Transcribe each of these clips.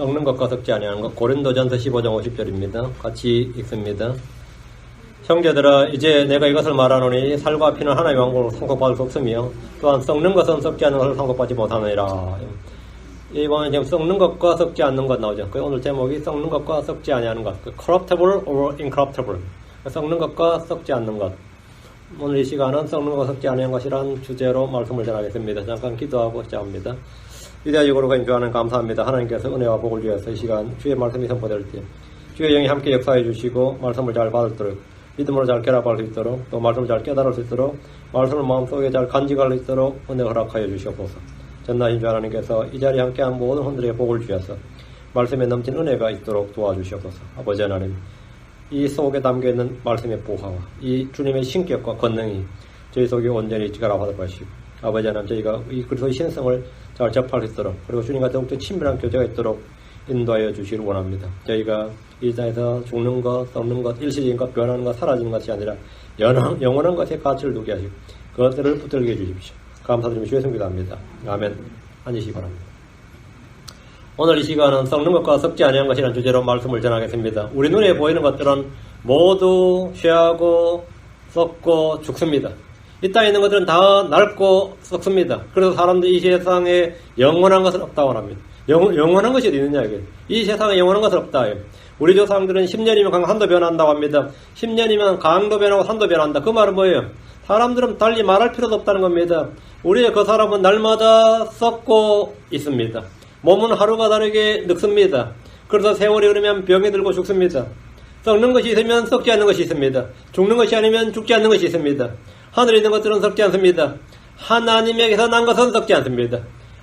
썩는 것과 썩지 아니하는 것. 고린도전서 15장 50절입니다. 같이 읽습니다. 형제들아 이제 내가 이것을 말하노니 살과 피는 하나님의 왕국으로 상속받을 수 없으며 또한 썩는 것은 썩지 않는 것을 상속받지 못하느니라. 이번에 지금 썩는 것과 썩지 않는 것 나오죠. 오늘 제목이 썩는 것과 썩지 아니하는 것. corruptible or incorruptible. 썩는 것과 썩지 않는 것. 오늘 이 시간은 썩는 것과 썩지 아니하는 것이라는 주제로 말씀을 전하겠습니다. 잠깐 기도하고 시작합니다. 위대하시고 거룩하신 주 하나님 감사합니다. 하나님께서 은혜와 복을 주셔서 이 시간 주의 말씀이 선포될 때 주의 영이 함께 역사해 주시고 말씀을 잘 받도록 믿음으로 잘 결합할 수 있도록 또 말씀을 잘 깨달을 수 있도록 말씀을 마음속에 잘 간직할 수 있도록 은혜 허락하여 주시옵소서. 전나신 주 하나님께서 이 자리에 함께한 모든 혼들에게 복을 주셔서 말씀에 넘친 은혜가 있도록 도와주시옵소서. 아버지 하나님 이 속에 담겨있는 말씀의 보화와 이 주님의 신격과 권능이 저희 속에 온전히 결합하도록 하시고 아버지 하나님 저희가 이 그리스도의 신성을 잘 접할 수 있도록 그리고 주님과 더욱더 친밀한 교제가 있도록 인도하여 주시기를 원합니다. 저희가 이 땅에서 죽는 것, 썩는 것, 일시적인 것, 변하는 것, 사라지는 것이 아니라 영원한 것에 가치를 두게 하시고 그것들을 붙들게 해주십시오. 감사드리며 주의 성기도 합니다. 아멘. 앉으시기 바랍니다. 오늘 이 시간은 썩는 것과 썩지 아니한 것이라는 주제로 말씀을 전하겠습니다. 우리 눈에 보이는 것들은 모두 쇠하고 썩고 죽습니다. 이 땅에 있는 것들은 다 낡고 썩습니다. 그래서 사람들이 이 세상에 영원한 것은 없다고 합니다. 영원한 것이 어디 있느냐 이게. 이 세상에 영원한 것은 없다. 우리 조상들은 10년이면 강 산도 변한다고 합니다. 10년이면 강도 변하고 산도 변한다. 그 말은 뭐예요? 사람들은 달리 말할 필요도 없다는 겁니다. 우리의 그 사람은 날마다 썩고 있습니다. 몸은 하루가 다르게 늙습니다. 그래서 세월이 흐르면 병이 들고 죽습니다. 썩는 것이 있으면 썩지 않는 것이 있습니다. 죽는 것이 아니면 죽지 않는 것이 있습니다. 하늘에 있는 것들은 썩지 않습니다. 하나님에게서 난 것은 썩지 않습니다.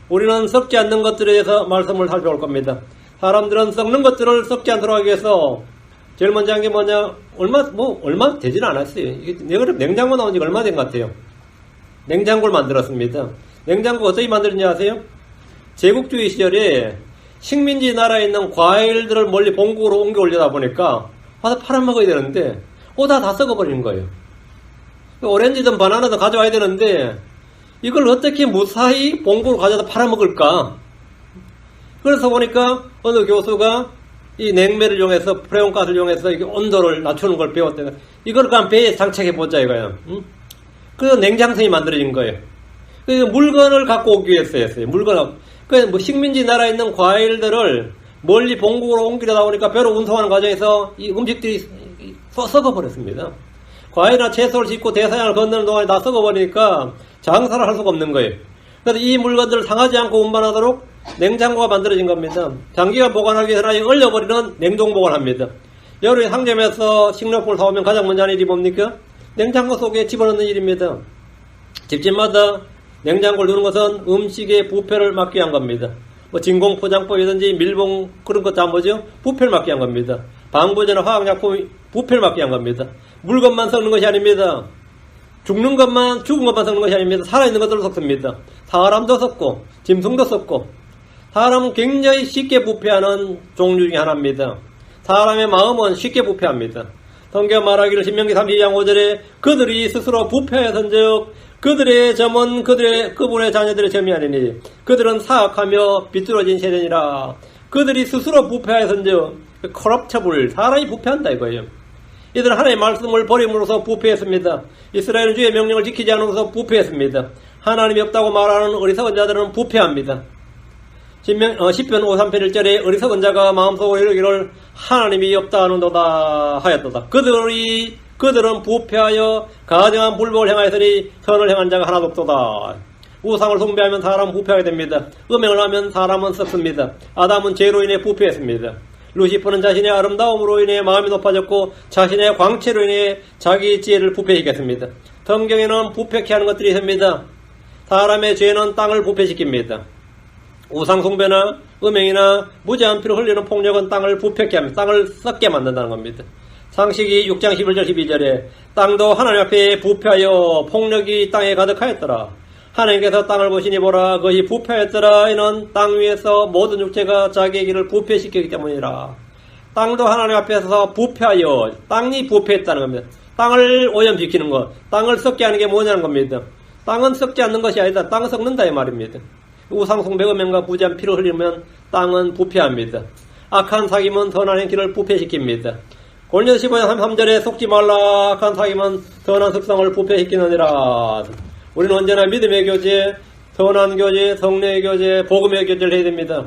우리는 썩지 않는 것들에 대해서 말씀을 살펴볼 겁니다. 사람들은 썩는 것들을 썩지 않도록 하기 위해서 제일 먼저 한 게 뭐냐? 얼마 되지는 않았어요. 내가 냉장고 나온 지가 얼마 된 것 같아요. 냉장고를 만들었습니다. 냉장고 어떻게 만들었냐 아세요? 제국주의 시절에 식민지 나라에 있는 과일들을 멀리 본국으로 옮겨 올리다 보니까 와서 팔아먹어야 되는데 오다 다 썩어버리는 거예요. 오렌지든 바나나든 가져와야 되는데 이걸 어떻게 무사히 본국으로 가져다 팔아먹을까? 그래서 보니까 어느 교수가 이 냉매를 이용해서 프레온가스를 이용해서 이게 온도를 낮추는 걸 배웠대요. 이걸 그냥 배에 장착해보자 이거예요. 응? 그래서 냉장선이 만들어진 거예요. 그래서 물건을 갖고 오기 위해서였어요. 그래서 뭐 식민지 나라에 있는 과일들을 멀리 본국으로 옮기려다 보니까 배로 운송하는 과정에서 이 음식들이 썩어버렸습니다. 과일이나 채소를 짓고 대서양을 건너는 동안에 다 썩어버리니까 장사를 할 수가 없는 거예요. 그래서 이 물건들을 상하지 않고 운반하도록 냉장고가 만들어진 겁니다. 장기간 보관하기 위해서는 얼려버리는 냉동 보관합니다. 여름에 상점에서 식료품을 사오면 가장 먼저 하는 일이 뭡니까? 냉장고 속에 집어넣는 일입니다. 집집마다 냉장고를 두는 것은 음식의 부패를 막기 위한 겁니다. 뭐 진공포장법이든지 밀봉 그런 것 다 뭐죠? 부패를 막기 위한 겁니다. 방부제나 화학약품 부패를 막기 위한 겁니다. 물건만 썩는 것이 아닙니다. 죽은 것만 썩는 것이 아닙니다. 살아있는 것들도 썩습니다. 사람도 썩고 짐승도 썩고 사람은 굉장히 쉽게 부패하는 종류 중에 하나입니다. 사람의 마음은 쉽게 부패합니다. 성경 말하기를 신명기 32장 5절에 그들이 스스로 부패하였은즉 그들의 점은 그분의 자녀들의 점이 아니니 그들은 사악하며 비뚤어진 세대니라. 그들이 스스로 부패하였은즉 corruptible 사람이 부패한다 이거예요. 이들은 하나님의 말씀을 버림으로써 부패했습니다. 이스라엘은 주의 명령을 지키지 않으면서 부패했습니다. 하나님이 없다고 말하는 어리석은 자들은 부패합니다. 시편 53편 1절에 어리석은 자가 마음속으로 이르기를 하나님이 없다 하는도다 하였도다. 그들은 부패하여 가증한 불법을 행하였으니 선을 행한 자가 하나도 없도다. 우상을 숭배하면 사람은 부패하게 됩니다. 음행을 하면 사람은 썩습니다. 아담은 죄로 인해 부패했습니다. 루시퍼는 자신의 아름다움으로 인해 마음이 높아졌고 자신의 광채로 인해 자기 지혜를 부패시켰습니다. 성경에는 부패케 하는 것들이 있습니다. 사람의 죄는 땅을 부패시킵니다. 우상 숭배나 음행이나 무제한 피로 흘리는 폭력은 땅을 부패케 합니다. 땅을 썩게 만든다는 겁니다. 창세기 6장 11절 12절에 땅도 하나님 앞에 부패하여 폭력이 땅에 가득하였더라. 하나님께서 땅을 보시니 보라 그것이 부패하였더라. 이는 땅 위에서 모든 육체가 자기의 길을 부패시키기 때문이라. 땅도 하나님 앞에서 부패하여 땅이 부패했다는 겁니다. 땅을 오염시키는 것, 땅을 썩게 하는 게 뭐냐는 겁니다. 땅은 썩지 않는 것이 아니다. 땅은 썩는다 이 말입니다. 우상숭배 음행과 부지한 피를 흘리면 땅은 부패합니다. 악한 사귐은 선한 행실을 부패시킵니다. 골로새 15장 3절에 속지 말라. 악한 사귐은 선한 습성을 부패시키느니라. 우리는 언제나 믿음의 교제, 선한 교제, 성례의 교제, 복음의 교제를 해야 됩니다.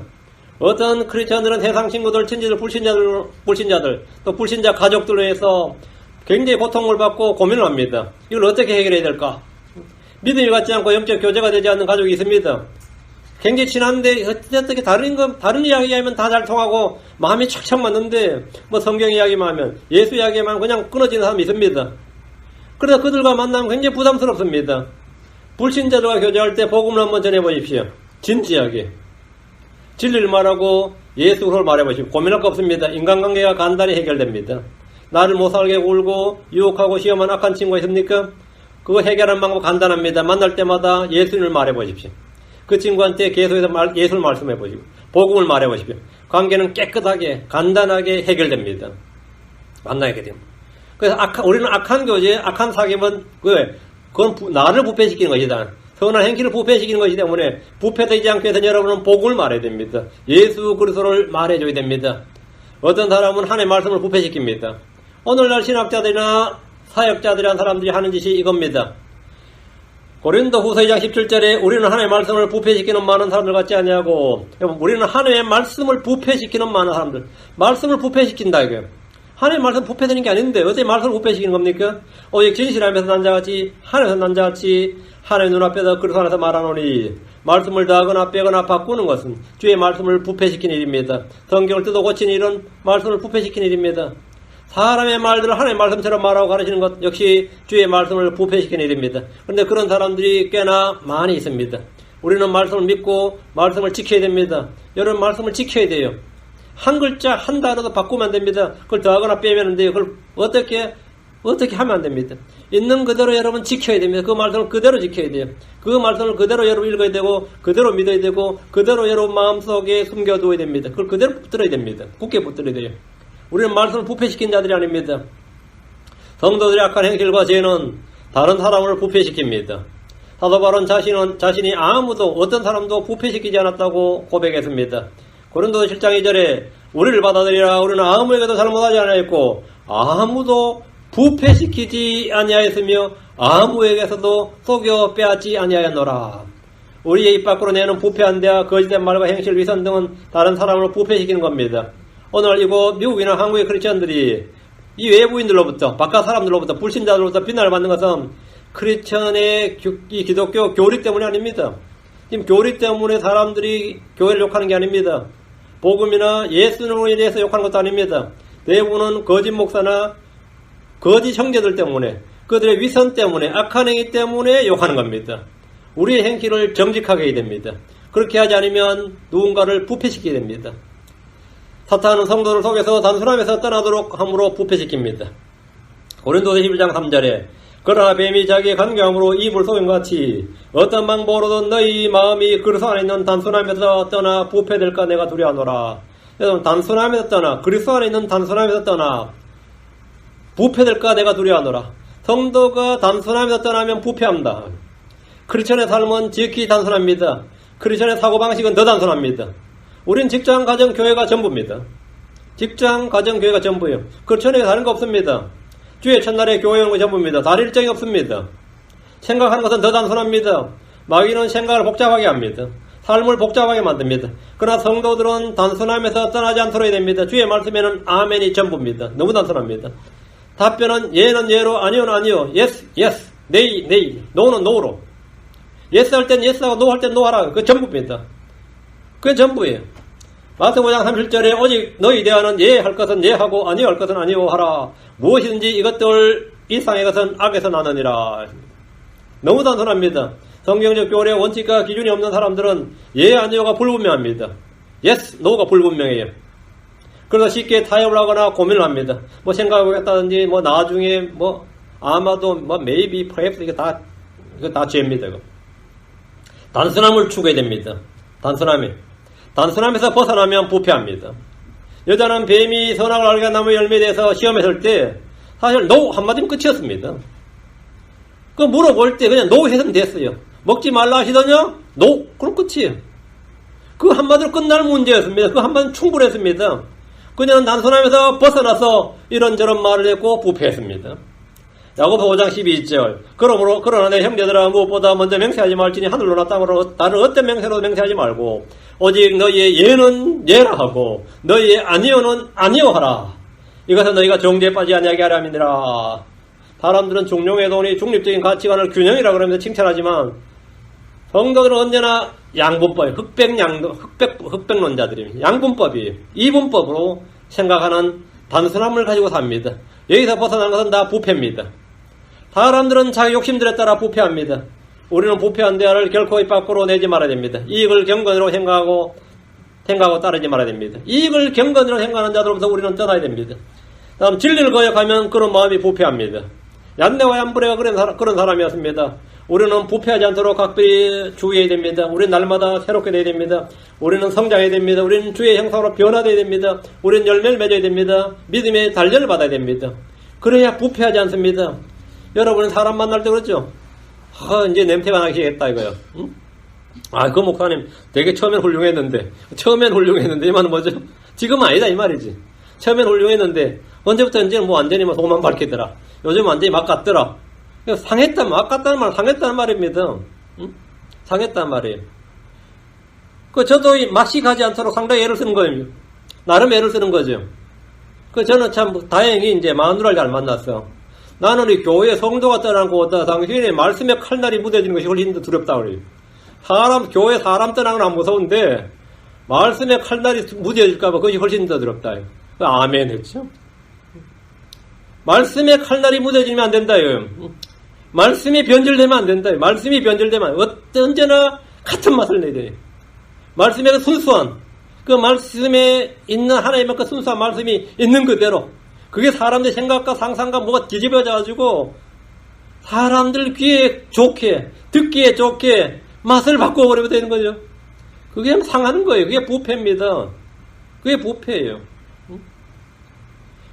어떤 크리스천들은 세상 친구들, 친지들, 불신자들, 또 불신자 가족들로 해서 굉장히 고통을 받고 고민을 합니다. 이걸 어떻게 해결해야 될까? 믿음이 같지 않고 영적 교제가 되지 않는 가족이 있습니다. 굉장히 친한데 어떻게 다른 이야기하면 다 잘 통하고 마음이 착착 맞는데 뭐 성경 이야기만 하면 예수 이야기만 그냥 끊어지는 사람이 있습니다. 그래서 그들과 만나면 굉장히 부담스럽습니다. 불신자들과 교제할 때 복음을 한번 전해보십시오. 진지하게. 진리를 말하고 예수를 말해보십시오. 고민할 거 없습니다. 인간관계가 간단히 해결됩니다. 나를 못살게 울고 유혹하고 시험한 악한 친구가 있습니까? 그거 해결하는 방법 간단합니다. 만날 때마다 예수님을 말해보십시오. 그 친구한테 계속해서 예수를 말씀해보시고 복음을 말해보십시오. 관계는 깨끗하게 간단하게 해결됩니다. 만나게 됩니다. 그래서 우리는 악한 교제, 악한 사귐은 그건 나를 부패시키는 것이다. 선한 행실을 부패시키는 것이기 때문에 부패되지 않게 해서 여러분은 복음을 말해야 됩니다. 예수 그리스도를 말해줘야 됩니다. 어떤 사람은 하나님의 말씀을 부패시킵니다. 오늘날 신학자들이나 사역자들이란 사람들이 하는 짓이 이겁니다. 고린도 후서 2장 17절에 우리는 하나님의 말씀을 부패시키는 많은 사람들 같지 않냐고. 우리는 하나님의 말씀을 부패시키는 많은 사람들. 말씀을 부패시킨다 이거예요. 하나님의 말씀 부패되는 게 아닌데 어떻게 말씀을 부패시키는 겁니까? 오직 진실함에서 난자같이 하나님에서 난자같이 하나님 눈앞에서 그리스도 안에서 말하노니 말씀을 더하거나 빼거나 바꾸는 것은 주의 말씀을 부패시키는 일입니다. 성경을 뜯어 고치는 일은 말씀을 부패시키는 일입니다. 사람의 말들을 하나님의 말씀처럼 말하고 가르치는 것 역시 주의 말씀을 부패시키는 일입니다. 그런데 그런 사람들이 꽤나 많이 있습니다. 우리는 말씀을 믿고 말씀을 지켜야 됩니다. 여러분 말씀을 지켜야 돼요. 한 글자 한 단어도 바꾸면 안 됩니다. 그걸 더하거나 빼면 안 돼요. 그걸 어떻게 하면 안 됩니다. 있는 그대로 여러분 지켜야 됩니다. 그 말씀을 그대로 지켜야 돼요. 그 말씀을 그대로 여러분 읽어야 되고 그대로 믿어야 되고 그대로 여러분 마음속에 숨겨두어야 됩니다. 그걸 그대로 붙들어야 됩니다. 굳게 붙들어야 돼요. 우리는 말씀을 부패시킨 자들이 아닙니다. 성도들의 악한 행실과 죄는 다른 사람을 부패시킵니다. 사도 바울은 자신이 아무도 어떤 사람도 부패시키지 않았다고 고백했습니다. 고린도서 7장 2절에 우리를 받아들이라. 우리는 아무에게도 잘못하지 아니하였고 아무도 부패시키지 아니하였으며 아무에게서도 속여 빼앗지 아니하였노라. 우리의 입 밖으로 내는 부패한 대화, 거짓된 말과 행실, 위선 등은 다른 사람을 부패시키는 겁니다. 오늘 이곳 미국이나 한국의 크리스천들이 이 외부인들로부터 바깥 사람들로부터 불신자들로부터 비난을 받는 것은 크리스천의 이 기독교 교리 때문이 아닙니다. 지금 교리 때문에 사람들이 교회를 욕하는 게 아닙니다. 복음이나 예수님에 대해서 욕하는 것도 아닙니다. 대부분은 거짓 목사나 거짓 형제들 때문에 그들의 위선 때문에 악한 행위 때문에 욕하는 겁니다. 우리의 행실을 정직하게 해야 됩니다. 그렇게 하지 않으면 누군가를 부패시키게 됩니다. 사탄은 성도를 속여서 단순함에서 떠나도록 함으로 부패시킵니다. 고린도서 11장 3절에 그러나 뱀이 자기의 간교함으로 입을 속인 것 같이 어떤 방법으로든 너희 마음이 그리스도 안에 있는 단순함에서 떠나 부패될까 내가 두려워하노라. 여러분 단순함에서 떠나 그리스도 안에 있는 단순함에서 떠나 부패될까 내가 두려워하노라. 성도가 단순함에서 떠나면 부패합니다. 크리스천의 삶은 지극히 단순합니다. 크리스천의 사고방식은 더 단순합니다. 우린 직장, 가정, 교회가 전부입니다. 직장, 가정, 교회가 전부예요. 크리스천에게 다른 거 없습니다. 주의 첫날에 교회 오는 거 전부입니다. 다른 일정이 없습니다. 생각하는 것은 더 단순합니다. 마귀는 생각을 복잡하게 합니다. 삶을 복잡하게 만듭니다. 그러나 성도들은 단순함에서 떠나지 않도록 해야 됩니다. 주의 말씀에는 아멘이 전부입니다. 너무 단순합니다. 답변은 예는 예로, 아니요는 아니요, yes, yes, 네이, 네이, 노는 노로. yes 할 땐 yes하고 no 할 땐 no 하라. 그게 전부입니다. 그게 전부예요. 마태복음 5장 37절에 오직 너희 대화는 예 할 것은 예 하고 아니요 할 것은 아니요 하라. 무엇이든지 이것들 일상의 것은 악에서 나느니라. 너무 단순합니다. 성경적 교리의 원칙과 기준이 없는 사람들은 예 아니요가 불분명합니다. yes, no가 불분명해요. 그래서 쉽게 타협을 하거나 고민을 합니다. 뭐 생각해보겠다든지 뭐 나중에 뭐 아마도 뭐 maybe, perhaps 이거 다 죄입니다. 이거. 단순함을 추구해야 됩니다. 단순함에서 벗어나면 부패합니다. 여자는 뱀이 선악을 알게 한 나무 열매에 대해서 시험했을 때 사실 노 한마디면 끝이었습니다. 그 물어볼 때 그냥 노 했으면 됐어요. 먹지 말라 하시더냐? 노. 그럼 끝이에요. 그 한마디로 끝날 문제였습니다. 그 한마디로 충분했습니다. 그녀는 단순함에서 벗어나서 이런저런 말을 했고 부패했습니다. 야고보 5장 12절 그러나 내 형제들아 무엇보다 먼저 맹세하지 말지니 하늘로나 땅으로 다른 어떤 맹세로도 맹세하지 말고 오직 너희의 예는 예라 하고 너희의 아니오는 아니오하라. 이것은 너희가 정죄에 빠지지 아니하게 하려 함이니라. 사람들은 중용의 돈이 중립적인 가치관을 균형이라고 그러면서 칭찬하지만 성도들은 언제나 양분법, 흑백론자들입니다. 양분법이 이분법으로 생각하는 단순함을 가지고 삽니다. 여기서 벗어난 것은 다 부패입니다. 사람들은 자기 욕심들에 따라 부패합니다. 우리는 부패한 대화를 결코 입 밖으로 내지 말아야 됩니다. 이익을 경건으로 생각하고 따르지 말아야 됩니다. 이익을 경건으로 생각하는 자들로부터 우리는 떠나야 됩니다. 다음 진리를 거역하면 그런 마음이 부패합니다. 얀네와 얀브레가 그런 사람이었습니다. 우리는 부패하지 않도록 각별히 주의해야 됩니다. 우리는 날마다 새롭게 돼야 됩니다. 우리는 성장해야 됩니다. 우리는 주의 형상으로 변화돼야 됩니다. 우리는 열매를 맺어야 됩니다. 믿음의 단련을 받아야 됩니다. 그래야 부패하지 않습니다. 여러분은 사람 만날 때 그렇죠? 이제 냄새가 나기 시작했다 이거요. 응? 그 목사님 되게 처음엔 훌륭했는데 이만은 뭐죠? 지금은 아니다 이 말이지. 처음엔 훌륭했는데 언제부터 이제는 뭐 완전히 소만 밝히더라. 요즘 완전히 막 같더라. 막 같다는 말 상했다는 말입니다. 응? 상했다는 말이에요. 저도 맛이 가지 않도록 상당히 애를 쓰는 거예요. 나름 애를 쓰는 거죠. 저는 참 다행히 이제 마누라를 잘 만났어. 나는 이 교회 성도가 떠난 것보다 당신의 말씀에 칼날이 묻어지는 것이 훨씬 더 두렵다 그래요. 교회 사람 떠나는 건 안 무서운데 말씀에 칼날이 묻어질까봐 그것이 훨씬 더 두렵다. 아멘 했죠. 말씀에 칼날이 묻어지면 안 된다. 말씀이 변질되면 안 된다. 말씀이 변질되면 언제나 같은 맛을 내야 돼. 말씀의 그 순수한 그 말씀에 있는 하나님의 그 순수한 말씀이 있는 그대로 그게 사람들 생각과 상상과 뭐가 뒤집어져 가지고 사람들 귀에 좋게 듣기에 좋게 맛을 바꿔버리면 되는 거죠. 그게 상하는 거예요. 그게 부패입니다. 그게 부패예요.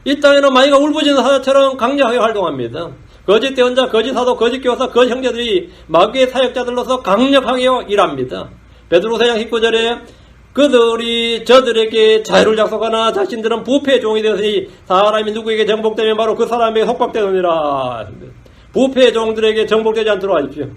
이 땅에는 마귀가 울부짖는 사자처럼 강력하게 활동합니다. 거짓 대언자, 거짓 사도, 거짓 교사, 거짓 형제들이 마귀의 사역자들로서 강력하게 일합니다. 베드로서 4장 19절에 그들이 저들에게 자유를 약속하나 자신들은 부패의 종이 되었으니 사람이 누구에게 정복되면 바로 그 사람에게 속박되느니라. 부패의 종들에게 정복되지 않도록 하십시오.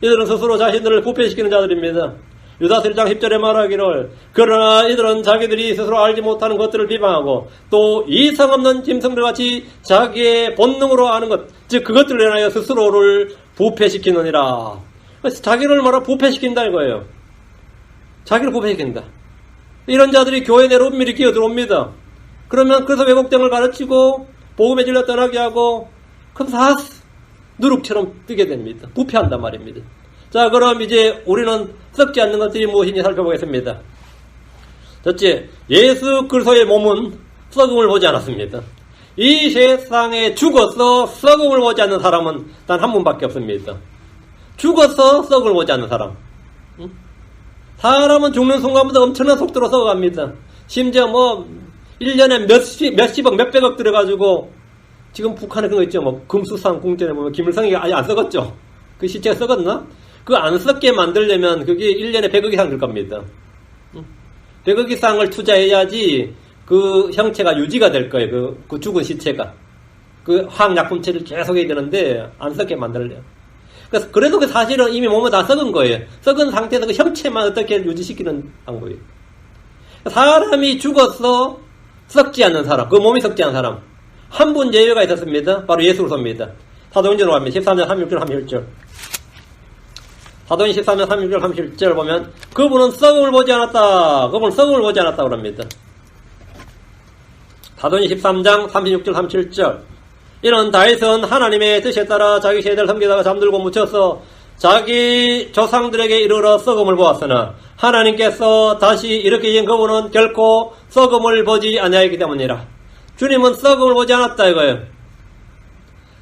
이들은 스스로 자신들을 부패시키는 자들입니다. 유다서 1장 10절에 말하기를 그러나 이들은 자기들이 스스로 알지 못하는 것들을 비방하고 또 이성 없는 짐승들같이 자기의 본능으로 아는 것 즉 그것들을 인하여 스스로를 부패시키느니라. 자기를 부패시킨다 이거예요. 자기를 부패시킨다. 이런 자들이 교회 내로 은밀히 끼어들어옵니다. 그래서 왜곡됨을 가르치고 복음의 진리를 떠나게 하고 그럼 다 누룩처럼 뜨게 됩니다. 부패한단 말입니다. 자, 그럼 이제 우리는 썩지 않는 것들이 무엇인지 살펴보겠습니다. 첫째, 예수 그리스도의 몸은 썩음을 보지 않았습니다. 이 세상에 죽어서 썩음을 보지 않는 사람은 단 한 분밖에 없습니다. 죽어서 썩음을 보지 않는 사람. 사람은 죽는 순간부터 엄청난 속도로 썩어갑니다. 심지어 1년에 몇십억, 몇백억 들어가지고 지금 북한에 그런 거 있죠. 금수산 궁전에 보면 김일성이 아예 안 썩었죠. 그 시체가 썩었나? 그 안 썩게 만들려면 그게 1년에 100억 이상 들 겁니다. 100억 이상을 투자해야지 그 형체가 유지가 될 거예요. 그 죽은 시체가. 그 화학약품체를 계속 해야 되는데 안 썩게 만들려요. 그래도 그 사실은 이미 몸은 다 썩은 거예요. 썩은 상태에서 그 형체만 어떻게 유지시키는 방법이에요. 사람이 죽어서 썩지 않는 사람, 그 몸이 썩지 않는 사람. 한 분 예외가 있었습니다. 바로 예수 그리스도입니다. 사도행전으로 가면 13년 36절 37절. 사도행 13년 36절 37절 보면 그분은 썩음을 보지 않았다. 그분은 썩음을 보지 않았다 그럽니다. 사도행 13장 36절 37절. 이는 다윗은 하나님의 뜻에 따라 자기 세대를 섬기다가 잠들고 묻혀서 자기 조상들에게 이르러 썩음을 보았으나 하나님께서 다시 일으키신 그분은 결코 썩음을 보지 아니하였기 때문이라. 주님은 썩음을 보지 않았다 이거예요.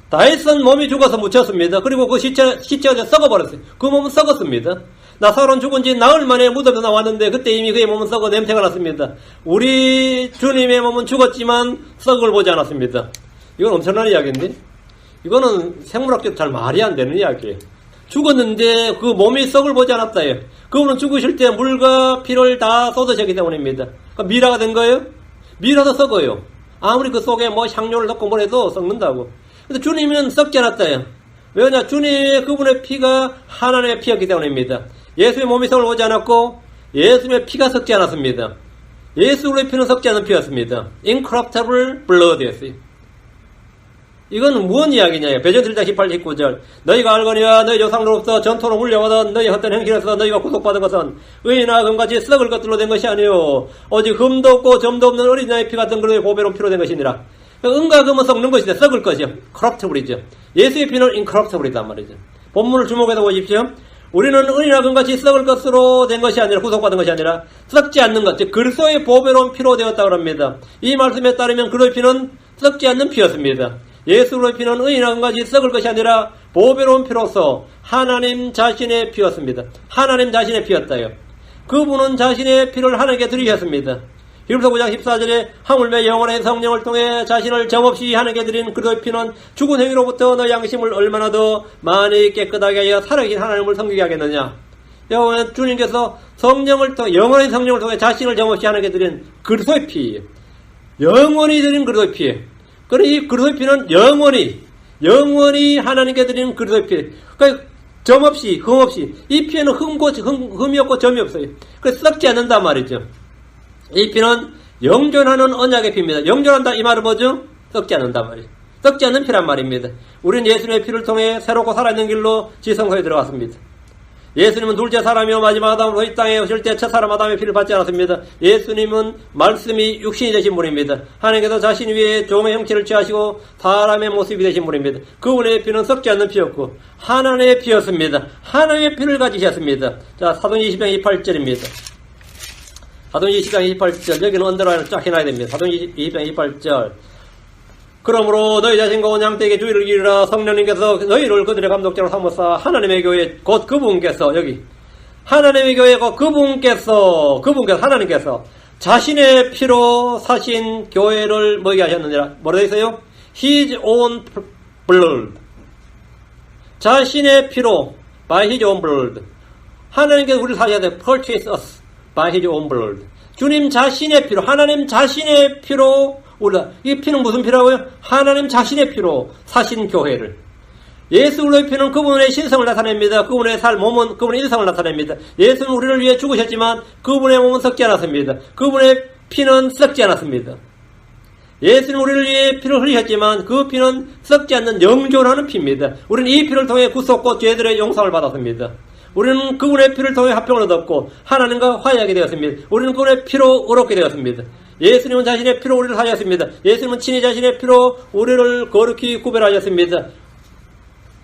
다윗은 몸이 죽어서 묻혔습니다. 그리고 그 시체가 썩어버렸어요. 그 몸은 썩었습니다. 나사로는 죽은 지 나흘 만에 무덤에서 나왔는데 그때 이미 그의 몸은 썩어 냄새가 났습니다. 우리 주님의 몸은 죽었지만 썩음을 보지 않았습니다. 이건 엄청난 이야기인데 이거는 생물학적으로 잘 말이 안 되는 이야기예요. 죽었는데 그 몸이 썩을 보지 않았다요. 그분은 죽으실 때 물과 피를 다 쏟으셨기 때문입니다. 그러니까 미라가 된 거예요? 미라도 썩어요. 아무리 그 속에 뭐 향료를 넣고 뭘 해도 썩는다고. 근데 주님은 썩지 않았다요. 왜냐? 주님의 그분의 피가 하나님의 피였기 때문입니다. 예수의 몸이 썩을 보지 않았고 예수의 피가 썩지 않았습니다. 예수의 피는 썩지 않은 피였습니다. Incorruptible blood였어요. 이건 무슨 이야기냐? 베드로전 1장 18, 19절. 너희가 알거니와 너희 조상로부터 전토로 물려받은 너희 헛된 행실에서 너희가 구속받은 것은 의인과 금같이 썩을 것들로 된 것이 아니요 오직 흠도 없고 점도 없는 어린아이 피 같은 그릇의 보배로운 피로 된 것이니라. 은과 금은 썩는 것이다. 썩을 것이요. corruptible이죠. 예수의 피는 incorruptible이단 말이죠. 본문을 주목해서 보십시오. 우리는 은이나 금같이 썩을 것으로 된 것이 아니라 구속받은 것이 아니라 썩지 않는 것, 즉 그리스도의 보배로운 피로 되었다고 합니다. 이 말씀에 따르면 그의 피는 썩지 않는 피였습니다. 예수의 피는 은이나 금같이 썩을 것이 아니라 보배로운 피로서 하나님 자신의 피였습니다. 하나님 자신의 피였다요. 그분은 자신의 피를 하나님께 드리셨습니다. 히브리서 9장 14절에 하물며 영원한 성령을 통해 자신을 점없이 하나님께 드린 그리스도의 피는 죽은 행위로부터 너희 양심을 얼마나 더 많이 깨끗하게 하여 살아계신 하나님을 섬기게 하겠느냐. 여호와는 주님께서 성령을 통해 영원한 성령을 통해 자신을 점없이 하나님께 드린 그리스도의 피, 영원히 드린 그리스도의 피. 그러니 이 그리스도의 피는 영원히 하나님께 드린 그리스도의 피. 그러니까 점없이 흠없이 이 피에는 흠이 없고 점이 없어요. 그래서 썩지 않는단 말이죠. 이 피는 영존하는 언약의 피입니다. 영존한다 이 말은 뭐죠? 썩지 않는단 말이에요. 썩지 않는 피란 말입니다. 우리는 예수님의 피를 통해 새롭고 살아있는 길로 지성소에 들어갔습니다. 예수님은 둘째 사람이요 마지막 아담으로 이 땅에 오실 때 첫 사람 아담의 피를 받지 않았습니다. 예수님은 말씀이 육신이 되신 분입니다. 하나님께서 자신 위에 종의 형체를 취하시고 사람의 모습이 되신 분입니다. 그분의 피는 썩지 않는 피였고 하나님의 피였습니다. 하나님의 피를 가지셨습니다. 자, 사도행전 20장 28절입니다. 사도행전 20장 28절 여기는 언더라인을 쫙 해놔야 됩니다. 사도행전 20장 28절 그러므로 너희 자신과 온 양떼에게 주의를 기울이라 성령님께서 너희를 그들의 감독자로 삼으사 하나님의 교회 곧 그분께서 여기 하나님의 교회 곧 그분께서 하나님께서 자신의 피로 사신 교회를 뭐게 하셨느니라. 뭐라 되어 있어요? His own blood. 자신의 피로 by His own blood. 하나님께서 우리를 사셔야 돼. Purchase us by His own blood. 주님 자신의 피로 하나님 자신의 피로 우리가 이 피는 무슨 피라고요? 하나님 자신의 피로 사신 교회를. 예수 그리스도의 피는 그분의 신성을 나타냅니다. 그분의 몸은 그분의 인성을 나타냅니다. 예수는 우리를 위해 죽으셨지만 그분의 몸은 썩지 않았습니다. 그분의 피는 썩지 않았습니다. 예수는 우리를 위해 피를 흘리셨지만 그 피는 썩지 않는 영존하는 피입니다. 우리는 이 피를 통해 구속과 죄들의 용서를 받았습니다. 우리는 그분의 피를 통해 화평을 얻었고 하나님과 화해하게 되었습니다. 우리는 그분의 피로 의롭게 되었습니다. 예수님은 자신의 피로 우리를 하셨습니다. 예수님은 친히 자신의 피로 우리를 거룩히 구별하셨습니다.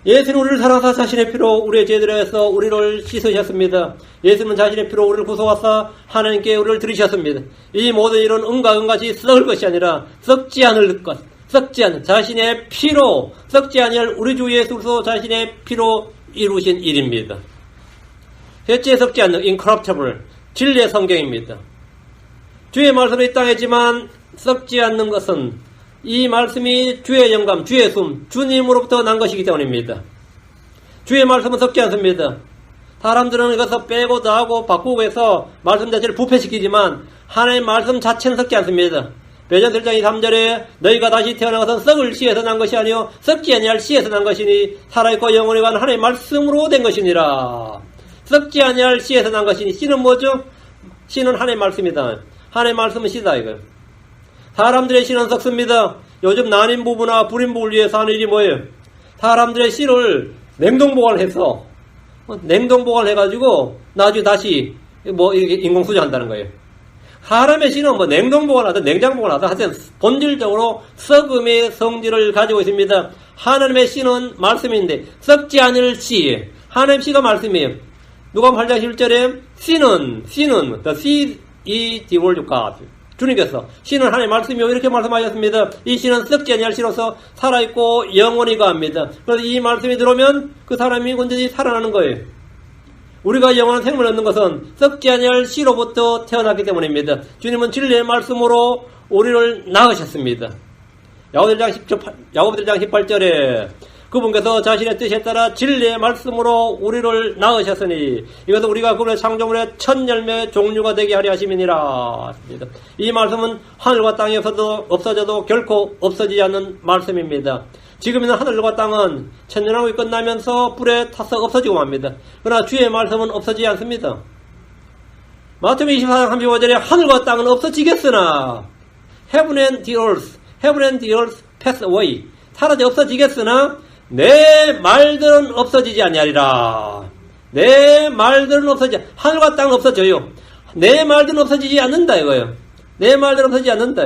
예수님은 우리를 사랑하사 자신의 피로 우리의 죄들에서 우리를 씻으셨습니다. 예수님은 자신의 피로 우리를 구속하사 하나님께 우리를 드리셨습니다. 이 모든 일은 은과 은같이 썩을 것이 아니라 썩지 않을 것, 썩지 않는 자신의 피로 썩지 아니할 우리 주 예수 그리스도 자신의 피로 이루신 일입니다. 셋째 썩지 않는 incorruptible 진리의 성경입니다. 주의 말씀은 이 땅에 있지만 썩지 않는 것은 이 말씀이 주의 영감, 주의 숨, 주님으로부터 난 것이기 때문입니다. 주의 말씀은 썩지 않습니다. 사람들은 이것을 빼고 더하고 바꾸고 해서 말씀 자체를 부패시키지만 하나님의 말씀 자체는 썩지 않습니다. 베드로전 1장 3절에 너희가 다시 태어난 것은 썩을 씨에서 난 것이 아니요 썩지 아니할 씨에서 난 것이니 살아있고 영원히 가는 하나님의 말씀으로 된 것이니라. 썩지 아니할 씨에서 난 것이니 씨는 뭐죠? 씨는 하나님의 말씀이다. 하나님의 말씀은 씨다 이거예요. 사람들의 씨는 썩습니다. 요즘 난임 부부나 불임 부부를 위해서 하는 일이 뭐예요? 사람들의 씨를 냉동보관을 해서 냉동보관을 해가지고 나중에 다시 뭐 이렇게 인공수정한다는 거예요. 사람의 씨는 뭐 냉동보관하든 냉장보관하든 하여튼 본질적으로 썩음의 성질을 가지고 있습니다. 하나님의 씨는 말씀인데 썩지 않을 씨, 하나님의 씨가 말씀이에요. 누가복음 8장 11절에 씨는 the seed is the word of God. 주님께서 씨는 하나님의 말씀이요 이렇게 말씀하셨습니다. 이 씨는 썩지 아니할 씨로서 살아있고 영원히 가합니다. 그래서 이 말씀이 들어오면 그 사람이 언제든지 살아나는 거예요. 우리가 영원한 생명을 얻는 것은 썩지 아니할 씨로부터 태어났기 때문입니다. 주님은 진리의 말씀으로 우리를 낳으셨습니다. 야고보서 1장 18절에 그분께서 자신의 뜻에 따라 진리의 말씀으로 우리를 낳으셨으니 이것은 우리가 그분의 창조물의 첫 열매의 종류가 되게 하려 하심이니라. 이 말씀은 하늘과 땅이 없어져도 결코 없어지지 않는 말씀입니다. 지금 있는 하늘과 땅은 천년왕국이 끝나면서 불에 타서 없어지고 맙니다. 그러나 주의 말씀은 없어지지 않습니다. 마태복음 24장 35절에 하늘과 땅은 없어지겠으나 Heaven and the earth pass away. 사라져 없어지겠으나 내 말들은 없어지지 아니하리라. 내 말들은 하늘과 땅은 없어져요. 내 말들은 없어지지 않는다 이거예요. 내 말들은 없어지지 않는다.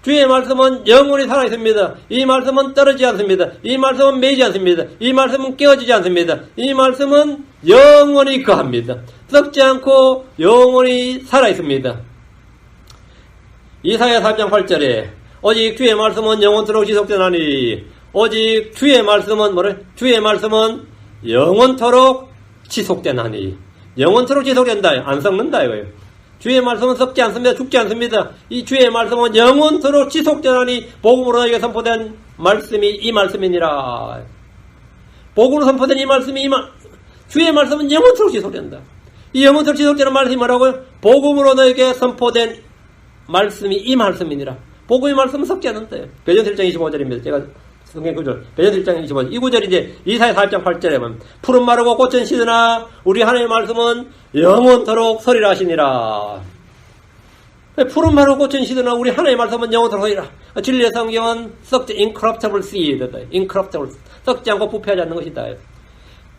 주의 말씀은 영원히 살아있습니다. 이 말씀은 떨어지지 않습니다. 이 말씀은 매이지 않습니다. 이 말씀은 깨어지지 않습니다. 이 말씀은 영원히 거합니다. 썩지 않고 영원히 살아있습니다. 이사야 3장 8절에 오직 주의 말씀은 영원토록 지속되나니 오직 주의 말씀은 주의 말씀은 영원토록 지속되나니 영원토록 지속된다. 안 썩는다 이거예요. 주의 말씀은 썩지 않습니다. 죽지 않습니다. 이 주의 말씀은 영원토록 지속되나니 복음으로 너에게 선포된 말씀이 이 말씀이니라. 복음으로 선포된 이 말씀이 주의 말씀은 영원토록 지속된다. 이 영원토록 지속되는 말씀이 뭐라고요? 복음으로 너에게 선포된 말씀이 이 말씀이니라. 복음의 말씀은 썩지 않는다. 베드로서 1장 25절입니다. 제가 성경 구절 베드로서 1장 25절 이 구절이 이제 이사야 4장 8절에 보면 푸른 마르고 꽃은 시드나 우리 하나님의 말씀은 영원토록 서리라 하시니라. 푸른 마르고 꽃은 시드나 우리 하나님의 말씀은 영원토록 서리라. 진리의 성경은 썩지 incorruptible seed, incorruptible 썩지 않고 부패하지 않는 것이다.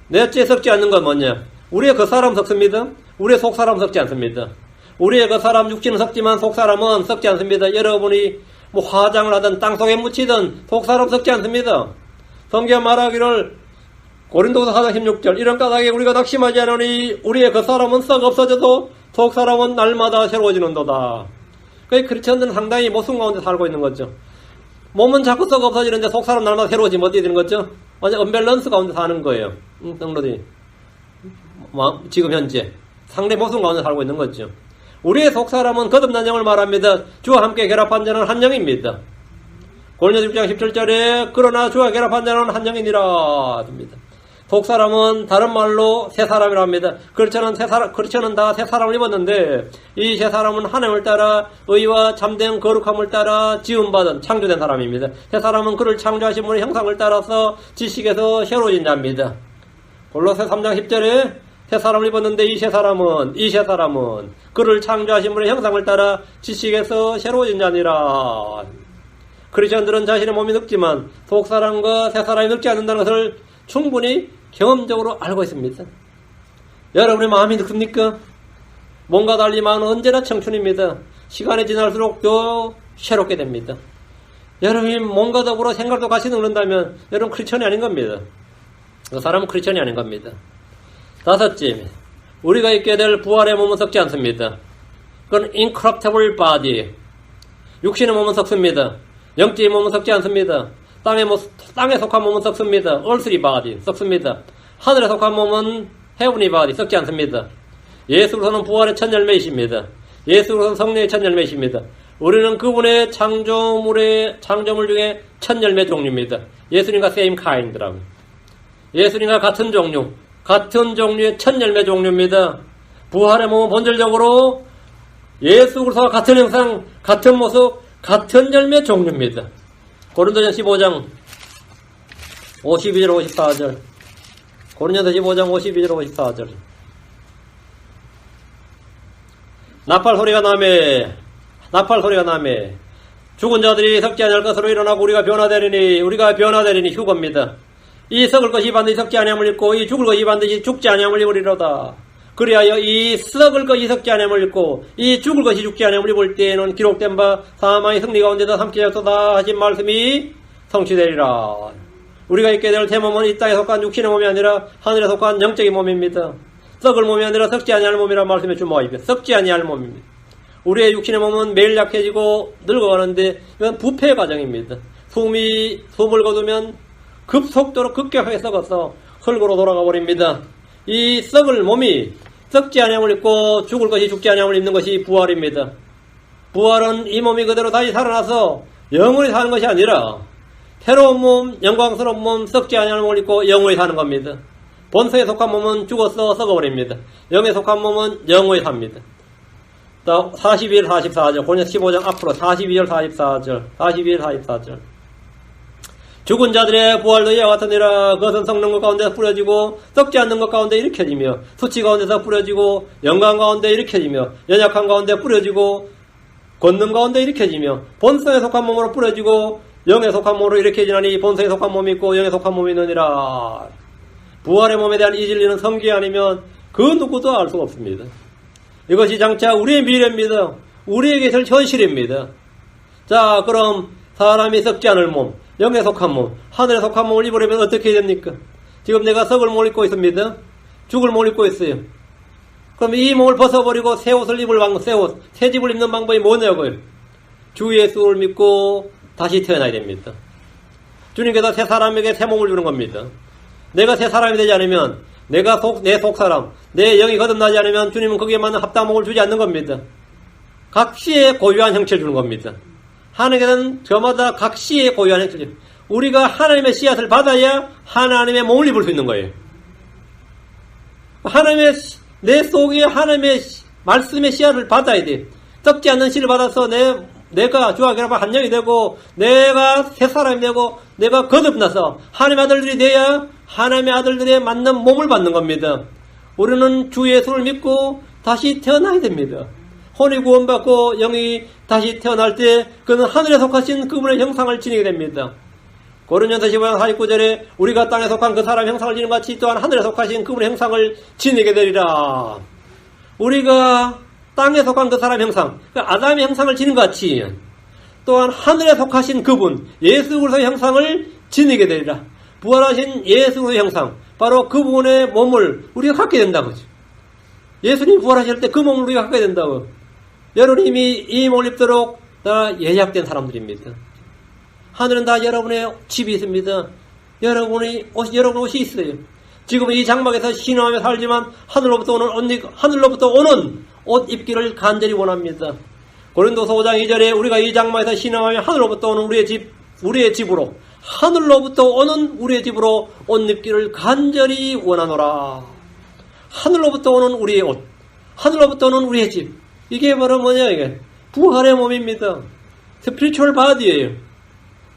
넷째 썩지 않는 건 뭐냐? 우리의 그 사람 썩습니다. 우리의 속 사람 썩지 않습니다. 우리의 그 사람 육신은 썩지만 속 사람은 썩지 않습니다. 여러분이 화장을 하든 땅속에 묻히든 속 사람 썩지 않습니다. 성경 말하기를 고린도서 4장 16절 이런 까닭에 우리가 낙심하지 않으니 우리의 그 사람은 썩 없어져도 속 사람은 날마다 새로워지는도다. 그러니까 크리스천들은 상당히 모순 가운데 살고 있는 거죠. 몸은 자꾸 썩 없어지는데 속 사람 날마다 새로워지면 어떻게 되는 거죠? 완전 언밸런스 가운데 사는 거예요. 등로들이 지금 현재 상당히 모순 가운데 살고 있는 거죠. 우리의 속사람은 거듭난 영을 말합니다. 주와 함께 결합한 자는 한 영입니다. 고린도서 6장 17절에 그러나 주와 결합한 자는 한 영이니라 합니다. 속사람은 다른 말로 새 사람이라 합니다. 크리스천은 다 새 사람을 입었는데 이 새 사람은 하나님을 따라 의와 참된 거룩함을 따라 지음받은 창조된 사람입니다. 새 사람은 그를 창조하신 분의 형상을 따라서 지식에서 새로워진 자입니다. 골로새 3장 10절에 새 사람을 입었는데 이 새 사람은 그를 창조하신 분의 형상을 따라 지식에서 새로워진 자니라. 크리스천들은 자신의 몸이 늙지만 속 사람과 새 사람이 늙지 않는다는 것을 충분히 경험적으로 알고 있습니다. 여러분의 마음이 늙습니까? 몸과 달리 마음은 언제나 청춘입니다. 시간이 지날수록 더 새롭게 됩니다. 여러분이 몸과 더불어 생각도 같이 늙는다면 여러분 크리스천이 아닌 겁니다. 그 사람은 크리스천이 아닌 겁니다. 다섯째, 우리가 입게 될 부활의 몸은 썩지 않습니다. 그건 incorruptible body. 육신의 몸은 썩습니다. 영적인 몸은 썩지 않습니다. 땅에 속한 몸은 썩습니다. earthly body 썩습니다. 하늘에 속한 몸은 heavenly body 썩지 않습니다. 예수로서는 부활의 첫 열매이십니다. 예수로서는 성령의 첫 열매이십니다. 우리는 그분의 창조물 중에 첫 열매 종류입니다. 예수님과 same kind라고. 예수님과 같은 종류의 첫 열매 종류입니다. 부활의 몸은 본질적으로 예수 그리스도와 같은 형상, 같은 모습, 같은 열매 종류입니다. 고린도전서 15장 52절 54절 고린도전서 15장 52절 54절 나팔 소리가 나매 죽은 자들이 썩지 않을 것으로 일어나고 우리가 변화되리니 휴거입니다. 이 썩을 것이 반드시 썩지 아니함을 입고 이 죽을 것이 반드시 죽지 아니함을 입으리로다. 그리하여 이 썩을 것이 썩지 아니함을 입고 이 죽을 것이 죽지 아니함을 입을 때에는 기록된 바 사망의 승리 가운데서 함께 하소서 하신 말씀이 성취되리라. 우리가 입게 될 새 몸은 이 땅에 속한 육신의 몸이 아니라 하늘에 속한 영적인 몸입니다. 썩을 몸이 아니라 썩지 아니할 몸이라는 말씀에 주목하십시오. 썩지 아니할 몸입니다. 우리의 육신의 몸은 매일 약해지고 늙어가는데 이건 부패 과정입니다. 숨을 거두면 급속도로 급격하게 썩어서 흙으로 돌아가 버립니다. 이 썩을 몸이 썩지 아니함을 입고 죽을 것이 죽지 아니함을 입는 것이 부활입니다. 부활은 이 몸이 그대로 다시 살아나서 영원히 사는 것이 아니라 새로운 몸, 영광스러운 몸, 썩지 아니하는 몸을 입고 영원히 사는 겁니다. 본성에 속한 몸은 죽어서 썩어버립니다. 영에 속한 몸은 영원히 삽니다. 42절 44절 고린도서 15장 앞으로 42절 44절 42절 44절 죽은 자들의 부활도 이와 같으니라. 그것은 썩는 것 가운데서 뿌려지고 썩지 않는 것 가운데 일으켜지며 수치 가운데서 뿌려지고 영광 가운데 일으켜지며 연약한 가운데 뿌려지고 권능 가운데 일으켜지며 본성에 속한 몸으로 뿌려지고 영에 속한 몸으로 일으켜지나니 본성에 속한 몸이 있고 영에 속한 몸이 있느니라. 부활의 몸에 대한 이 진리는 성경이 아니면 그 누구도 알 수가 없습니다. 이것이 장차 우리의 미래입니다. 우리에게 있을 현실입니다. 자, 그럼 사람이 썩지 않을 몸, 영에 속한 몸, 하늘에 속한 몸을 입으려면 어떻게 해야 됩니까? 지금 내가 썩을 몸을 입고 있습니다. 죽을 몸을 입고 있어요. 그럼 이 몸을 벗어버리고 새 옷을 입을 방법, 새 집을 입는 방법이 뭐냐고요? 주 예수를 믿고 다시 태어나야 됩니다. 주님께서 새 사람에게 새 몸을 주는 겁니다. 내가 새 사람이 되지 않으면, 내가 내 속사람, 내 영이 거듭나지 않으면 주님은 거기에 맞는 합당한 몸을 주지 않는 겁니다. 각 시에 고유한 형체를 주는 겁니다. 하나님께서는 저마다 각 시에 고유한 형체를, 우리가 하나님의 씨앗을 받아야 하나님의 몸을 입을 수 있는 거예요. 내 속에 하나님의 말씀의 씨앗을 받아야 돼. 썩지 않는 씨를 받아서 내가 주와 결합한 한 영이 되고, 내가 새 사람이 되고, 내가 거듭나서 하나님의 아들들이 돼야 하나님의 아들들의 맞는 몸을 받는 겁니다. 우리는 주 예수를 믿고 다시 태어나야 됩니다. 혼이 구원받고 영이 다시 태어날 때 그는 하늘에 속하신 그분의 형상을 지니게 됩니다. 고린도서 15장 49절에 우리가 땅에 속한 그 사람의 형상을 지닌 것 같이 또한 하늘에 속하신 그분의 형상을 지니게 되리라. 우리가 땅에 속한 그 사람의 형상, 그 아담의 형상을 지닌 것 같이 또한 하늘에 속하신 그분 예수 그리스도의 형상을 지니게 되리라. 부활하신 예수 그리스도의 형상, 바로 그분의 몸을 우리가 갖게 된다고. 예수님이 부활하실 때 그 몸을 우리가 갖게 된다고. 여러분이 이 몸을 입도록 다 예약된 사람들입니다. 하늘은 다 여러분의 집이 있습니다. 여러분 옷이 있어요. 지금 이 장막에서 신음하며 살지만 하늘로부터 오는 옷 입기를 간절히 원합니다. 고린도서 5장 2절에 우리가 이 장막에서 신음하며 하늘로부터 오는 우리의 집으로, 하늘로부터 오는 우리의 집으로 옷 입기를 간절히 원하노라. 하늘로부터 오는 우리의 옷, 하늘로부터 오는 우리의 집, 이게 바로 뭐냐, 이게 부활의 몸입니다. 스피리추얼 바디예요.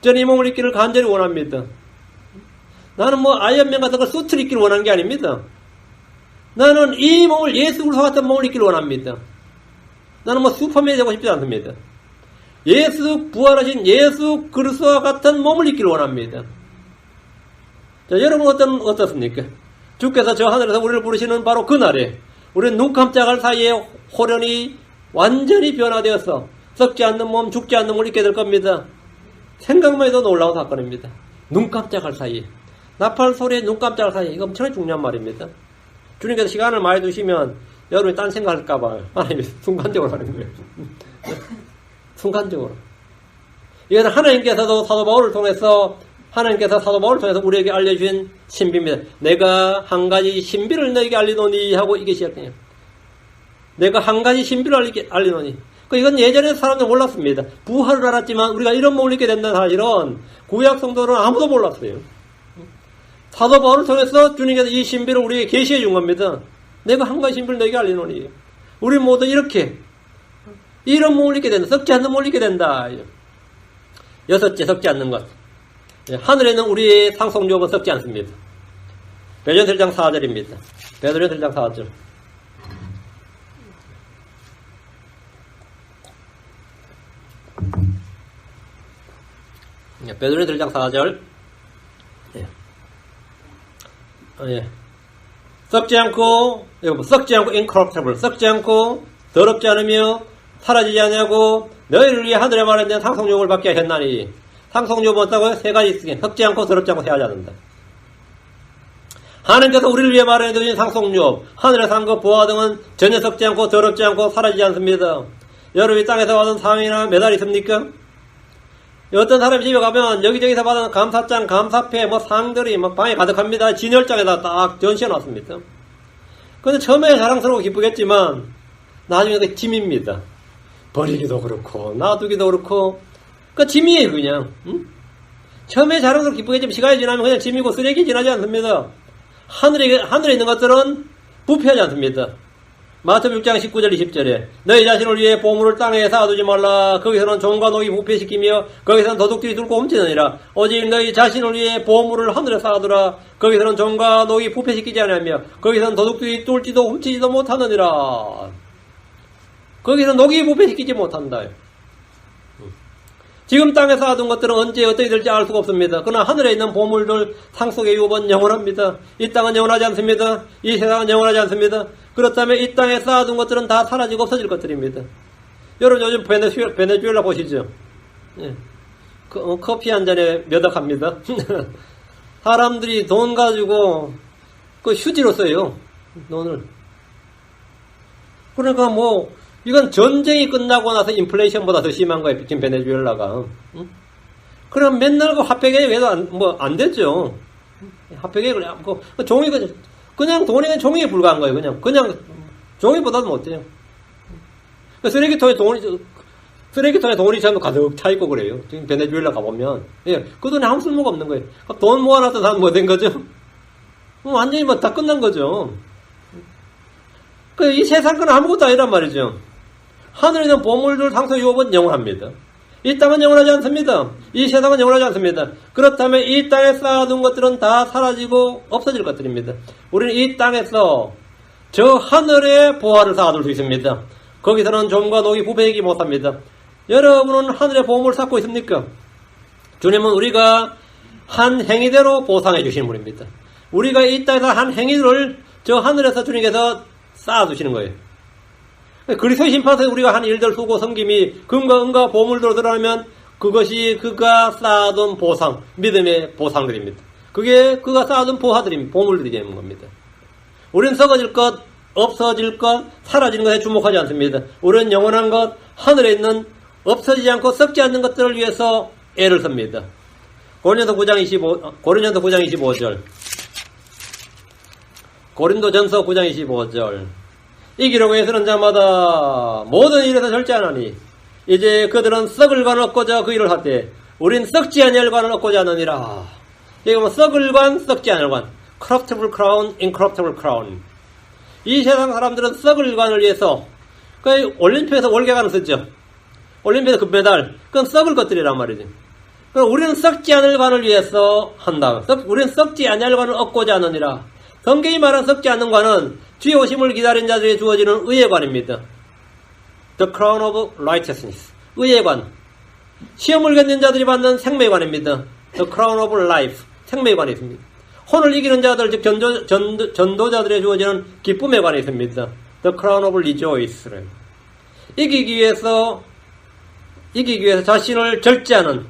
저는 이 몸을 입기를 간절히 원합니다. 나는 아이언맨 같은 걸 수트를 입기를 원하는 게 아닙니다. 나는 이 몸을 예수 그리스도 같은 몸을 입기를 원합니다. 나는 슈퍼맨이 되고 싶지 않습니다. 부활하신 예수 그리스도와 같은 몸을 입기를 원합니다. 자, 여러분 어떻습니까? 주께서 저 하늘에서 우리를 부르시는 바로 그날에 우리는 눈 깜짝할 사이에 호련히 완전히 변화되어서 썩지 않는 몸, 죽지 않는 몸을 입게 될 겁니다. 생각만 해도 놀라운 사건입니다. 눈 깜짝할 사이에, 나팔 소리에 눈 깜짝할 사이에, 이거 엄청나게 중요한 말입니다. 주님께서 시간을 많이 두시면 여러분이 딴 생각할까봐 하나님이 순간적으로 하는 거예요. 순간적으로. 이것은 하나님께서도 사도 바울을 통해서 우리에게 알려주신 신비입니다. 내가 한 가지 신비를 너에게 알리노니 하고 이게 시작해요. 내가 한 가지 신비를 알리노니. 이건 예전에 사람들 몰랐습니다. 부활을 알았지만 우리가 이런 몸을 입게 된다는 사실은 구약 성도는 아무도 몰랐어요. 사도 바울을 통해서 주님께서 이 신비를 우리에게 계시해 준 겁니다. 내가 한 가지 신비를 너에게 알리노니. 우리 모두 이런 몸을 입게 된다. 썩지 않는 몸을 입게 된다. 여섯째, 썩지 않는 것. 하늘에는 우리의 상속력은 썩지 않습니다. 베드로전서 1장 4절입니다. 베드로전서 1장 4절. 베드로전서 1장 4절. 썩지 않고 incorruptible, 썩지 않고 더럽지 않으며 사라지지 않냐고 너희를 위해 하늘에 마련된 상속력을 받게 하셨나니. 상속력은 어떻다고요? 세 가지 있으니 썩지 않고 더럽지 않고 세하지 않는다. 하나님께서 우리를 위해 마련해 주신 상속력, 하늘에 산 것, 보화 등은 전혀 썩지 않고 더럽지 않고 사라지지 않습니다. 여러분이 땅에서 받은 상이나 메달이 있습니까? 어떤 사람이 집에 가면 여기저기서 받은 감사장, 감사패, 상들이 방에 가득합니다. 진열장에다 딱 전시해 놨습니다. 근데 처음에 자랑스러워 기쁘겠지만 나중에 그 짐입니다. 버리기도 그렇고 놔두기도 그렇고 그 짐이에요. 그냥 처음에 자랑스럽고 기쁘겠지만 시간이 지나면 그냥 짐이고 쓰레기 지나지 않습니다. 하늘에 있는 것들은 부패하지 않습니다. 마태복음 6장 19절 20절에 너희 자신을 위해 보물을 땅에 쌓아두지 말라. 거기서는 종과 노이 부패시키며 거기서는 도둑들이 뚫고 훔치느니라. 오직 너희 자신을 위해 보물을 하늘에 쌓아두라. 거기서는 종과 노이 부패시키지 않으며 거기서는 도둑들이 뚫지도 훔치지도 못하느니라. 거기서 녹이 부패시키지 못한다. 지금 땅에 쌓아둔 것들은 언제 어떻게 될지 알 수가 없습니다. 그러나 하늘에 있는 보물들 상속의 유업은 영원합니다. 이 땅은 영원하지 않습니다. 이 세상은 영원하지 않습니다. 그렇다면 이 땅에 쌓아둔 것들은 다 사라지고 없어질 것들입니다. 여러분 요즘 베네수엘라 보시죠. 예. 커피 한 잔에 몇 억 합니다. 사람들이 돈 가지고 그 휴지로 써요. 돈을. 그러니까 이건 전쟁이 끝나고 나서 인플레이션보다 더 심한 거예요. 지금 베네수엘라가. 응? 그럼 맨날 그 화폐계획에도 안 됐죠. 화폐계획을, 그냥 돈이 그냥 종이에 불과한 거예요. 그냥 종이보다도 못해요. 쓰레기통에 돈이 전부 가득 차 있고 그래요. 지금 베네수엘라 가보면. 예, 그 돈에 아무 쓸모가 없는 거예요. 돈 모아놨던 사람 뭐 된 거죠? 완전히 다 끝난 거죠. 이 세상 건 아무것도 아니란 말이죠. 하늘에 있는 보물들 상속 유업은 영원합니다. 이 땅은 영원하지 않습니다. 이 세상은 영원하지 않습니다. 그렇다면 이 땅에 쌓아둔 것들은 다 사라지고 없어질 것들입니다. 우리는 이 땅에서 저 하늘의 보화를 쌓아둘 수 있습니다. 거기서는 좀과 녹이 부패하지 못합니다. 여러분은 하늘의 보물을 쌓고 있습니까? 주님은 우리가 한 행위대로 보상해 주시는 분입니다. 우리가 이 땅에서 한 행위를 저 하늘에서 주님께서 쌓아두시는 거예요. 그리스도의 심판에서 우리가 한 일들 수고 섬김이 금과 은과 보물들로 드러나면 그것이 그가 쌓아둔 보상, 믿음의 보상들입니다. 그게 그가 쌓아둔 보물들이 되는 겁니다. 우리는 썩어질 것, 없어질 것, 사라지는 것에 주목하지 않습니다. 우리는 영원한 것, 하늘에 있는 없어지지 않고 썩지 않는 것들을 위해서 애를 씁니다. 고린도전서 9장 25절. 고린도전서 9장 25절. 이기려고 애쓰는 자마다 모든 일에서 절제하나니 이제 그들은 썩을 관을 얻고자 그 일을 하되 우린 썩지 아니할 관을 얻고자 하느니라. 여기 보면 썩을 관, 썩지 않을 관. corruptible crown, incorruptible crown. 이 세상 사람들은 썩을 관을 위해서 올림픽에서 월계관을 쓰죠. 올림픽에서 금메달. 그건 썩을 것들이란 말이지. 그럼 우리는 썩지 않을 관을 위해서 한다. 우리는 썩지 아니할 관을 얻고자 하느니라. 성경이 말한 썩지 않는 관은 주의 오심을 기다린 자들에게 주어지는 의의 관입니다. The crown of righteousness. 의의 관. 시험을 겪는 자들이 받는 생명의 관입니다. The crown of life. 생명의 관이 있습니다. 혼을 이기는 자들, 즉 전도자들에게 주어지는 기쁨의 관이 있습니다. The crown of rejoice. 이기기 위해서 자신을 절제하는,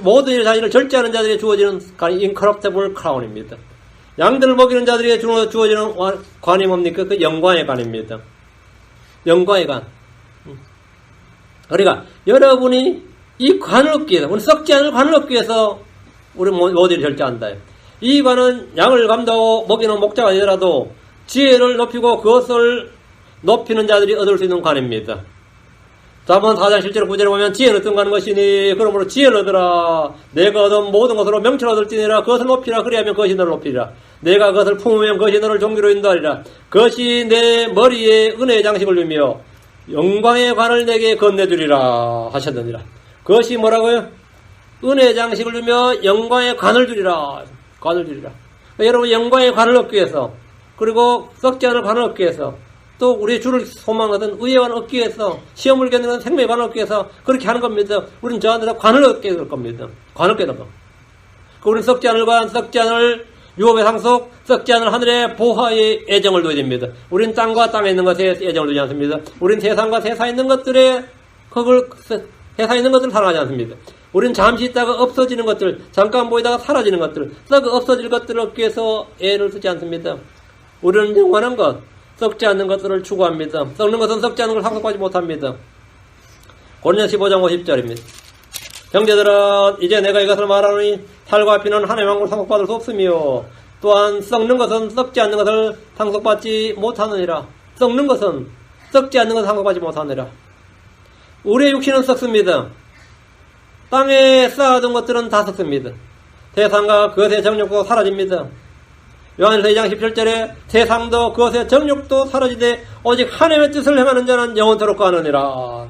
모든 일에 자신을 절제하는 자들에게 주어지는 관이 incorruptible crown입니다. 양들을 먹이는 자들에게 주어지는 관이 뭡니까? 그 영광의 관입니다. 영광의 관. 그러니까 여러분이 이 관을 얻기 위해서, 우리 썩지 않을 관을 얻기 위해서 우리 모두를 절제한다. 이 관은 양을 감당하고 먹이는 목자가 아니더라도 지혜를 높이고 그것을 높이는 자들이 얻을 수 있는 관입니다. 잠언 4장 7절 9절에 보면 지혜는 어떤 가는 것이니 그러므로 지혜를 얻으라. 내가 얻은 모든 것으로 명철을 얻을지니라. 그것을 높이라. 그리하면 그것이 너를 높이리라. 내가 그것을 품으면 그것이 너를 종기로 인도하리라. 그것이 내 머리에 은혜의 장식을 주며 영광의 관을 내게 건네주리라 하셨느니라. 그것이 뭐라고요? 은혜의 장식을 주며 영광의 관을 주리라. 관을 주리라. 그러니까 여러분 영광의 관을 얻기 위해서, 그리고 썩지 않을 관을 얻기 위해서, 또 우리의 주를 소망하던 의의 관을 얻기 위해서, 시험을 겪는 생명의 관을 얻기 위해서 그렇게 하는 겁니다. 우리는 저한테 관을 얻게 될 겁니다. 관을 깨는 거. 우리는 썩지 않을 관, 썩지 않을 유업의 상속, 썩지 않을 하늘의 보화의 애정을 둬야 됩니다. 우리는 땅과 땅에 있는 것에 애정을 두지 않습니다. 우리는 세상과 세상에 있는 것들을 사랑하지 않습니다. 우리는 잠시 있다가 없어지는 것들, 잠깐 보이다가 사라지는 것들, 없어질 것들을 얻기 위해서 애를 쓰지 않습니다. 우리는 영원한 것, 썩지 않는 것들을 추구합니다. 썩는 것은 썩지 않는 걸 상속하지 못합니다. 고린도전서 15장 50절입니다. 형제들아, 이제 내가 이것을 말하노니 살과 피는 하나님의 왕국을 상속받을 수 없으며 또한 썩는 것은 썩지 않는 것을 상속받지 못하느니라. 썩는 것은 썩지 않는 것을 상속받지 못하느니라. 우리의 육신은 썩습니다. 땅에 쌓아둔 것들은 다 썩습니다. 세상과 그것의 정욕도 사라집니다. 요한일서 2장 17절에 세상도 그것의 정욕도 사라지되 오직 하나님의 뜻을 행하는 자는 영원토록 거하느니라.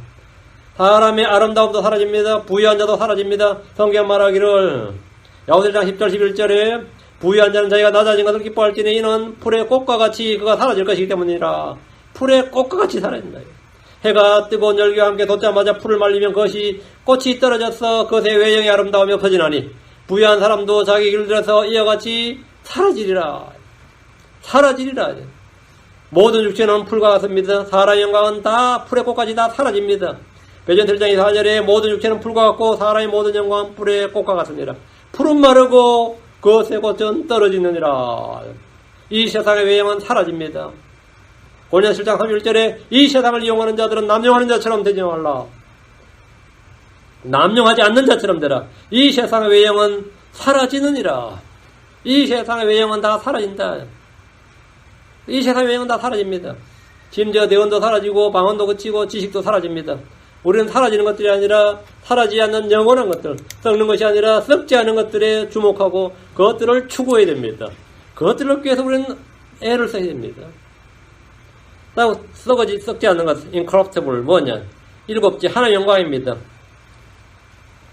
사람의 아름다움도 사라집니다. 부유한 자도 사라집니다. 성경 말하기를 야고보서 1장 10절 11절에 부유한 자는 자기가 낮아진 것을 기뻐할지니 이는 풀의 꽃과 같이 그가 사라질 것이기 때문이라. 풀의 꽃과 같이 사라진다. 해가 뜨거운 열기와 함께 돋자마자 풀을 말리면 그것이 꽃이 떨어져서 그것의 외형이 아름다우며 퍼지나니 부유한 사람도 자기 길을 들여서 이와 같이 사라지리라. 사라지리라. 모든 육체는 풀과 같습니다. 사람의 영광은 다 풀의 꽃까지 다 사라집니다. 베드로전서 1장 4절에 모든 육체는 풀과 같고 사람의 모든 영광은 풀의 꽃과 같습니다. 풀은 마르고 그것의 꽃은 떨어지느니라. 이 세상의 외형은 사라집니다. 고린도서 7장 31절에 이 세상을 이용하는 자들은 남용하는 자처럼 되지 말라. 남용하지 않는 자처럼 되라. 이 세상의 외형은 사라지느니라. 이 세상의 외형은 다 사라진다. 이 세상의 외형은 다 사라집니다. 심지어 대원도 사라지고 방언도 그치고 지식도 사라집니다. 우리는 사라지는 것들이 아니라 사라지지 않는 영원한 것들, 썩는 것이 아니라 썩지 않은 것들에 주목하고 그것들을 추구해야 됩니다. 그것들을 얻기 위해서 우리는 애를 써야 됩니다. 썩지 않는 것, incorruptible, 뭐냐? 7째, 하나의 영광입니다.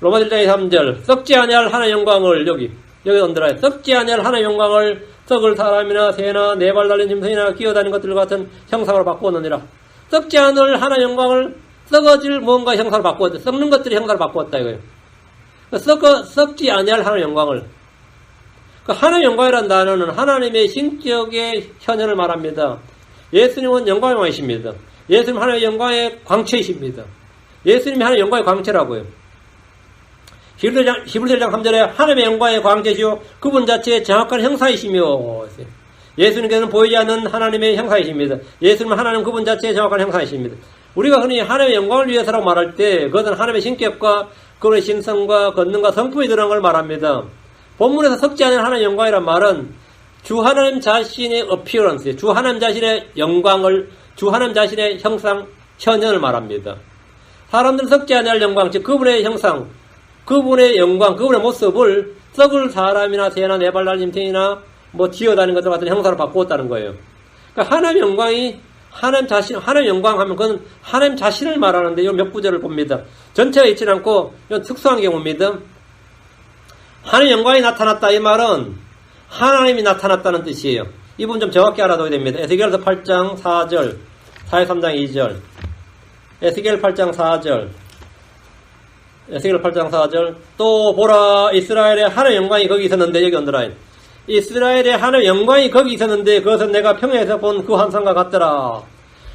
로마서 1장 3절, 썩지 아니할 하나의 영광을 여기 얹으라. 썩지 아니할 하나의 영광을 썩을 사람이나 새나 네 발 달린 짐승이나 기어다니는 것들 같은 형상으로 바꾸었느니라. 썩지 않을 하나의 영광을 썩어질 뭔가 형상으로 바꾸었다. 썩는 것들이 형상으로 바꾸었다 이거예요. 썩지 아니할 하나의 영광을. 그 하나의 영광이라는 단어는 하나님의 신격의 현현을 말합니다. 예수님은 영광의 왕이십니다. 예수님 하나님의 영광의 광채이십니다. 예수님이 하나님의 영광의 광채라고요. 히브리서 1장 3절에 하나님의 영광의 광채시요 그분 자체의 정확한 형상이시며 예수님께서는 보이지 않는 하나님의 형상이십니다. 예수님은 하나님 그분 자체의 정확한 형상이십니다. 우리가 흔히 하나님의 영광을 위해서라고 말할 때 그것은 하나님의 신격과 그분의 신성과 권능과 성품이 드러난 걸 말합니다. 본문에서 썩지 않은 하나님의 영광이란 말은 주 하나님 자신의 appearance, 주 하나님 자신의 영광을, 주 하나님 자신의 형상, 현현을 말합니다. 사람들은 썩지 않을 영광, 즉 그분의 형상, 그분의 영광, 그분의 모습을 썩을 사람이나 새나 네발 달린 짐승이나 뭐 기어다니는 것들 같은 형상으로 바꾸었다는 거예요. 그러니까 하나님의 영광이 하나님 자신, 하나님의 영광 하면 그건 하나님 자신을 말하는데 이 몇 구절을 봅니다. 전체가 있지 않고 이건 특수한 경우입니다. 하나님의 영광이 나타났다 이 말은 하나님이 나타났다는 뜻이에요. 이 부분 좀 정확히 알아둬야 됩니다. 에스겔서 8장 4절, 43장 2절, 에스겔 8장 4절, 에스겔 8장 4절, 또 보라 이스라엘의 하나님의 영광이 거기 있었는데 여기 언더라인. 이스라엘의 하나님의 영광이 거기 있었는데 그것은 내가 평야에서 본 그 환상과 같더라.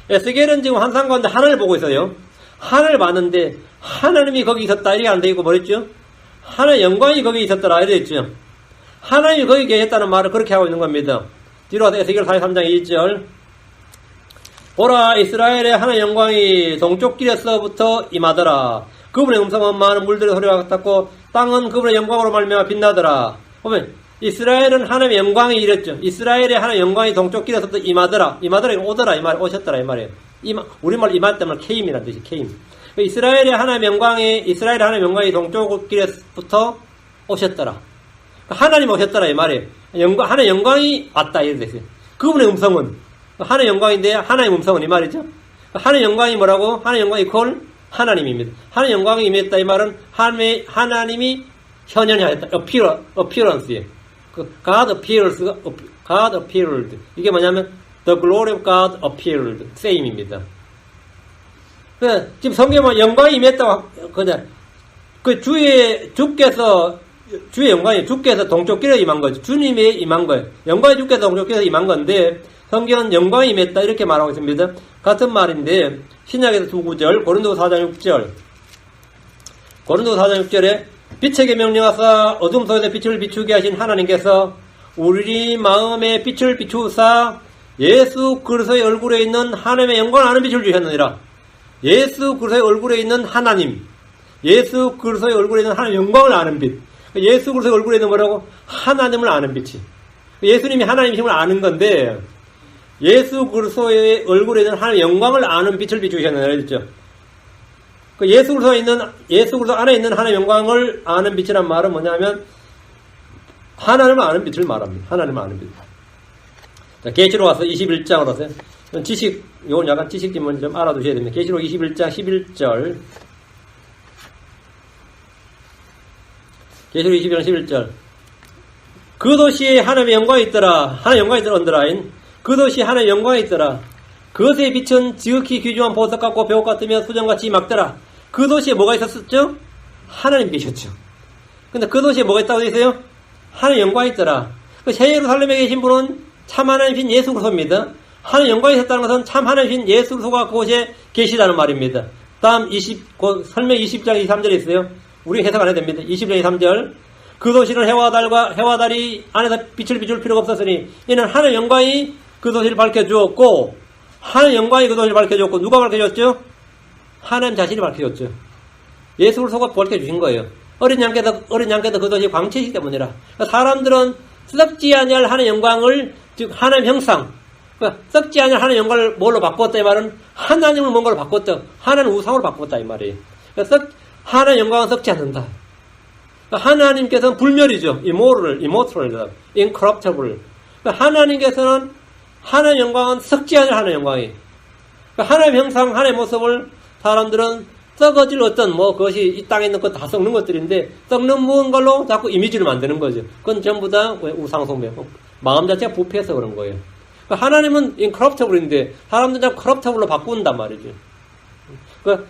에스겔은 지금 환상 가운데 하늘을 보고 있어요. 하늘을 봤는데 하나님이 거기 있었다 이렇게 안 되고 뭐랬죠? 하나님의 영광이 거기 있었더라 이래 있죠. 하나님이 거기 계셨다는 말을 그렇게 하고 있는 겁니다. 뒤로 와서 에스겔 43장 2절, 보라 이스라엘의 하나님의 영광이 동쪽 길에서부터 임하더라. 그분의 음성은 많은 물들의 소리와 같았고 땅은 그분의 영광으로 말미암아 빛나더라. 보면 이스라엘은 하나님의 영광이 이랬죠. 이스라엘의 하나님의 영광이 동쪽 길에서부터 임하더라. 임하더라, 오더라 이 말, 오셨더라 이 말이에요. 우리말 임할 때는 케임이라는 뜻이 케임. 이스라엘의 하나님의 영광이 동쪽 길에서부터 오셨더라. 하나님 오셨더라 이 말이에요. 하나님의 영광이 왔다 이렇게 됐어요. 그분의 음성은 하나님의 영광인데 하나님의 음성은 이 말이죠. 하나님의 영광이 뭐라고? 하나님의 영광이 이퀄 하나님입니다. 하나님의 영광이 임했다 이 말은 하나님이 현현히 하였다. appearance예요. God appeared. 이게 뭐냐면 the glory of God appeared. same입니다. 지금 성경은 영광이 임했다고 그냥 주의 영광이 주께서 동쪽 길에 임한 거죠. 주님이 임한 거예요. 영광이 주께서 동쪽 길에 임한 건데 성경은 영광이 임했다 이렇게 말하고 있습니다. 같은 말인데 신약에서 두 구절 고린도서 4장 6절 고린도서 4장 6절에 빛에게 명령하사 어둠 속에서 빛을 비추게 하신 하나님께서 우리 마음에 빛을 비추사 예수 그리스도의 얼굴에 있는 하나님의 영광을 아는 빛을 주셨느니라. 예수 그리스도의 얼굴에 있는 하나님, 예수 그리스도의 얼굴에 있는 하나님의 영광을 아는 빛. 예수 그리스도의 얼굴에 있는 뭐라고? 하나님을 아는 빛이. 예수님이 하나님이심을 아는 건데 예수 그리스도의 얼굴에 있는 하나님의 영광을 아는 빛을 비추셨느니라 했죠. 그 예수 그리스도 안에 있는 하나님의 영광을 아는 빛이란 말은 뭐냐면 하나님을 아는 빛을 말합니다. 하나님을 아는 빛. 자, 계시록 와서 21장으로 하세요. 이건 약간 지식 지문 좀 알아두셔야 됩니다. 계시록 21장 11절. 계시록 21장 11절. 그 도시에 하나님의 영광이 있더라. 하나님의 영광이 있더라. 언더라인. 그 도시에 하나님의 영광이 있더라. 그것의 빛은 지극히 귀중한 보석 같고 벽 같으며 수정같이 막더라. 그 도시에 뭐가 있었죠? 하나님 계셨죠. 근데 그 도시에 뭐가 있다고 되어 있어요? 하나님의 영광이 있더라. 그 새 예루살렘에 계신 분은 참 하나님이신 예수 그리스도입니다. 하나님의 영광이 있었다는 것은 참 하나님이신 예수 그리스도가 그곳에 계시다는 말입니다. 다음 설명 20장 23절에 있어요. 우리 해석 안 해도 됩니다. 20장 23절. 그 도시는 해와 달이 안에서 빛을 비출 필요가 없었으니 이는 하나님의 영광이 그 도시를 밝혀주었고 하나님의 영광이 그 도시를 밝혀주었고 누가 밝혀줬죠? 하나님 자신이 밝혀줬죠. 예수 그리스도가 밝혀주신 거예요. 어린 양께서 그 도시의 광채이기 때문이라. 사람들은 썩지 아니할 하나님의 영광을 즉 하나님 형상 썩지 아니할 하나님의 영광을 뭘로 바꿨다 이 말은 하나님을 뭔가로 바꿨다. 하나님 우상으로 바꿨다 이 말이에요. 그래서 하나님의 영광은 썩지 않는다. 하나님께서는 불멸이죠. immortal, incorruptible. 하나님께서는 하나님의 영광은 썩지 않을 하나님의 영광이. 하나님의 형상, 하나님의 모습을 사람들은 썩어질 어떤 그것이 이 땅에 있는 것 다 썩는 것들인데 썩는 무언가로 자꾸 이미지를 만드는 거죠. 그건 전부 다 우상숭배고 마음 자체가 부패해서 그런 거예요. 하나님은 incorruptible인데 사람들은 자꾸 corruptible로 바꾼단 말이죠.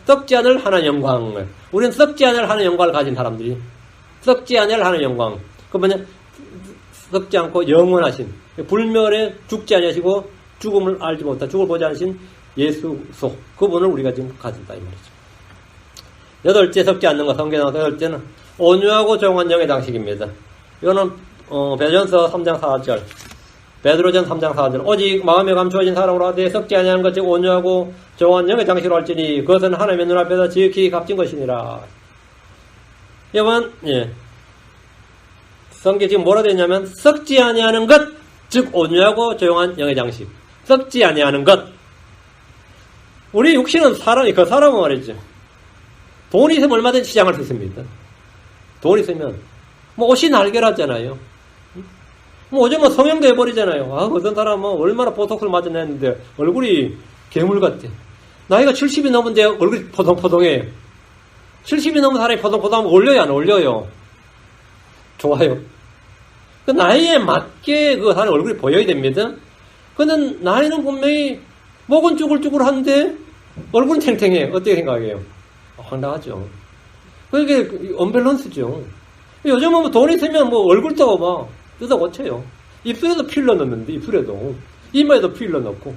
썩지 않을 하나님의 영광을. 우리는 썩지 않을 하나님의 영광을 가진 사람들이 썩지 않을 하나님의 영광. 그 뭐냐? 썩지 않고 영원하신 불멸에 죽지 아니하시고 죽음을 알지 못한 죽을 보지 않으신 예수소 그분을 우리가 지금 가진다 이 말이죠. 여덟째 썩지 않는 것 성경에 나와서 여덟째는 온유하고 정한 영의 장식입니다. 이거는 베드로전서 3장 4절. 베드로전 3장 4절. 오직 마음에 감추어진 사랑으로 하되 썩지 아니하는 것 즉 온유하고 정한 영의 장식으로 할지니 그것은 하나님의 눈앞에서 지극히 값진 것이니라. 여러분, 성경에 지금 뭐라 되어 있냐면 썩지 아니하는 것 즉 온유하고 조용한 영의 장식. 썩지 아니하는 것. 우리 육신은 그 사람은 말이죠. 돈이 있으면 얼마든지 시장할 수 있습니다. 돈이 있으면 옷이 날개라잖아요. 요즘은 성형도 해버리잖아요. 어떤 사람은 얼마나 보톡스를 맞았는데 얼굴이 괴물 같아. 나이가 70이 넘은데 얼굴이 포동포동해. 70이 넘은 사람이 포동포동하면 올려요, 안 올려요? 좋아요. 그 나이에 맞게 그 사람 얼굴이 보여야 됩니다. 근데 나이는 분명히 목은 쭈글쭈글한데 얼굴은 탱탱해. 어떻게 생각해요? 황당하죠. 그게 언밸런스죠. 요즘은 돈이 있으면 얼굴도 뜯어 고쳐요. 입술에도 필러 넣는데, 입술에도. 이마에도 필러 넣고.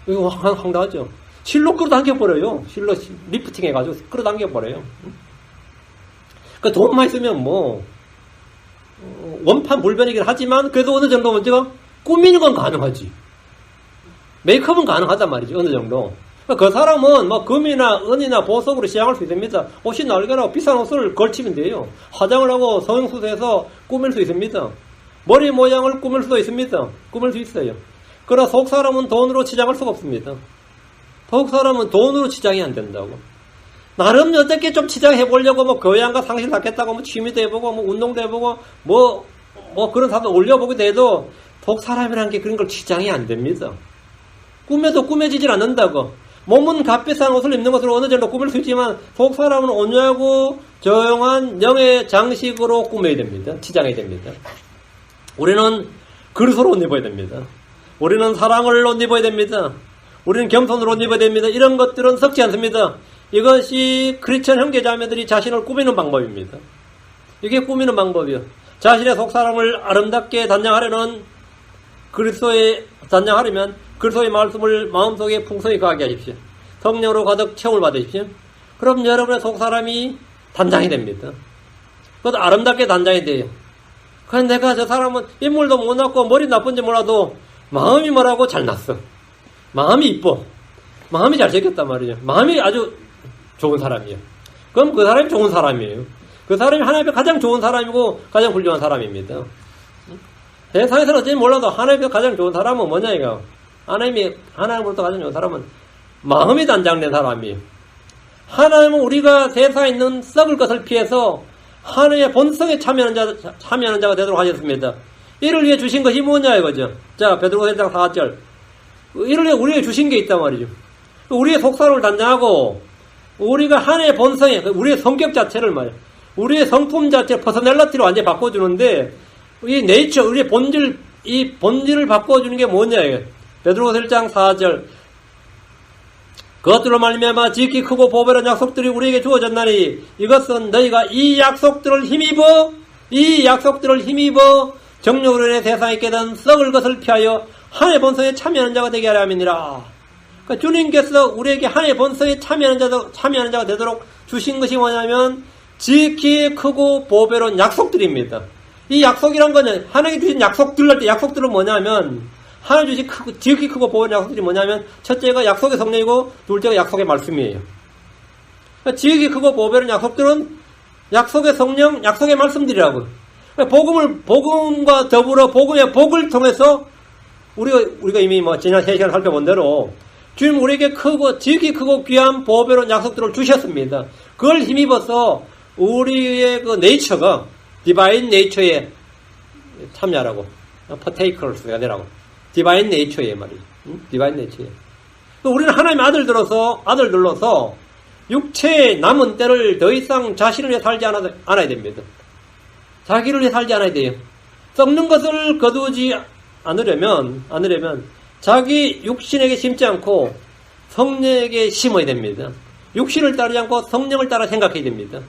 이거 황당하죠. 실로 끌어당겨버려요. 실로 리프팅 해가지고 끌어당겨버려요. 그 돈만 있으면 원판 불변이긴 하지만 그래도 어느 정도 먼저 꾸미는 건 가능하지. 메이크업은 가능하단 말이지, 어느 정도. 그 사람은 금이나 은이나 보석으로 시장할 수 있습니다. 옷이 날개라고 비싼 옷을 걸치면 돼요. 화장을 하고 성형수술해서 꾸밀 수 있습니다. 머리 모양을 꾸밀 수도 있습니다. 꾸밀 수 있어요. 그러나 속 사람은 돈으로 치장할 수가 없습니다. 속 사람은 돈으로 치장이 안 된다고. 나름 어떻게 좀 치장해보려고 교양과 상실 낳겠다고 취미도 해보고 운동도 해보고 그런 사람도 올려보기도 해도 속 사람이라는 게 그런 걸 치장이 안 됩니다. 꾸며도 꾸며지질 않는다고. 몸은 값비싼 옷을 입는 것으로 어느 정도 꾸밀 수 있지만 속 사람은 온유하고 조용한 영의 장식으로 꾸며야 됩니다. 치장해야 됩니다. 우리는 그리스도로 옷 입어야 됩니다. 우리는 사랑을 옷 입어야 됩니다. 우리는 겸손으로 옷 입어야 됩니다. 이런 것들은 썩지 않습니다. 이것이 크리스천 형제자매들이 자신을 꾸미는 방법입니다. 이게 꾸미는 방법이요. 자신의 속 사람을 아름답게 단장하려면 그리스도의 말씀을 마음속에 풍성히 가게 하십시오. 성령으로 가득 체험을 받으십시오. 그럼 여러분의 속 사람이 단장이 됩니다. 그것도 아름답게 단장이 돼요. 그런데 내가 저 사람은 인물도 못 났고 머리 나쁜지 몰라도 마음이 뭐라고 잘났어. 마음이 이뻐. 마음이 잘생겼단 말이죠. 마음이 아주 좋은 사람이에요. 그럼 그 사람이 좋은 사람이에요. 그 사람이 하나님 앞에 가장 좋은 사람이고 가장 훌륭한 사람입니다. 세상에서는 어찌 몰라도 하나님 앞에 가장 좋은 사람은 뭐냐 이거. 하나님으로부터 가장 좋은 사람은 마음이 단장된 사람이에요. 하나님은 우리가 세상에 있는 썩을 것을 피해서 하나님의 본성에 참여하는 자가 되도록 하셨습니다. 이를 위해 주신 것이 뭐냐 이거죠. 자, 베드로서 1장 4절. 이를 위해 우리에게 주신 게 있단 말이죠. 우리의 속사람을 단장하고 우리가 하나님의 본성에, 우리의 성격 자체를 말이에요. 우리의 성품 자체, 퍼스널리티를 완전히 바꿔주는데 이 네이처, 우리의 본질, 이 본질을 바꿔주는 게 뭐냐 이거예요. 베드로서 1장 4절. 그것들로 말미암아 지극히 크고 보배로운 약속들이 우리에게 주어졌나니 이것은 너희가 이 약속들을 힘입어 정욕으로 인해 세상에 깨닫는 썩을 것을 피하여 하나님의 본성에 참여하는 자가 되게 하려 함이니라. 그러니까 주님께서 우리에게 하나님의 본성에 참여하는 자가 되도록 주신 것이 뭐냐면 지극히 크고 보배로운 약속들입니다. 이 약속이란 거는 하나님이 주신 약속들 할 때 약속들은 뭐냐면 하나님 주신 지극히 크고 보배로운 약속들이 뭐냐면 첫째가 약속의 성령이고 둘째가 약속의 말씀이에요. 그러니까 지극히 크고 보배로운 약속들은 약속의 성령, 약속의 말씀들이라고. 그러니까 복음과 더불어 복음의 복을 통해서 우리가 이미 지난 3시간 살펴본 대로 주님 우리에게 지극히 크고 귀한 보배로운 약속들을 주셨습니다. 그걸 힘입어서 우리의 그 네이처가 디바인 네이처에 참여하라고, partakers가 되라고. 디바인 네이처에 말이죠. 디바인 네이처에. 우리는 하나님의 아들들로서 육체의 남은 때를 더 이상 자신을 위해 살지 않아야 됩니다. 자기를 위해 살지 않아야 돼요. 썩는 것을 거두지 않으려면 자기 육신에게 심지 않고 성령에게 심어야 됩니다. 육신을 따르지 않고 성령을 따라 생각해야 됩니다.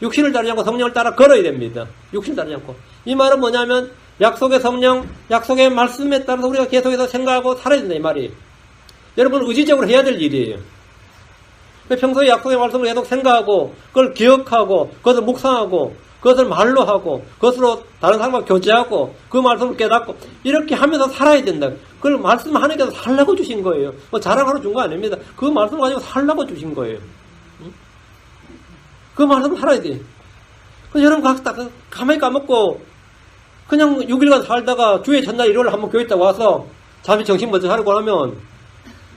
육신을 따르지 않고 성령을 따라 걸어야 됩니다. 육신을 따르지 않고. 이 말은 뭐냐면 약속의 성령, 약속의 말씀에 따라서 우리가 계속해서 생각하고 살아야 된다 이 말이. 여러분 의지적으로 해야 될 일이에요. 평소에 약속의 말씀을 계속 생각하고 그걸 기억하고 그것을 묵상하고 그것을 말로 하고 그것으로 다른 사람과 교제하고 그 말씀을 깨닫고 이렇게 하면서 살아야 된다. 그걸 말씀 하나님께서 살라고 주신 거예요. 자랑하러 준 거 아닙니다. 그 말씀을 가지고 살라고 주신 거예요. 그 말씀을 살아야 돼. 여러분 가만히 까먹고 그냥 6일간 살다가 주의 전날 일요일 한번 교회 있다가 와서 잠시 정신 먼저 차리고 하면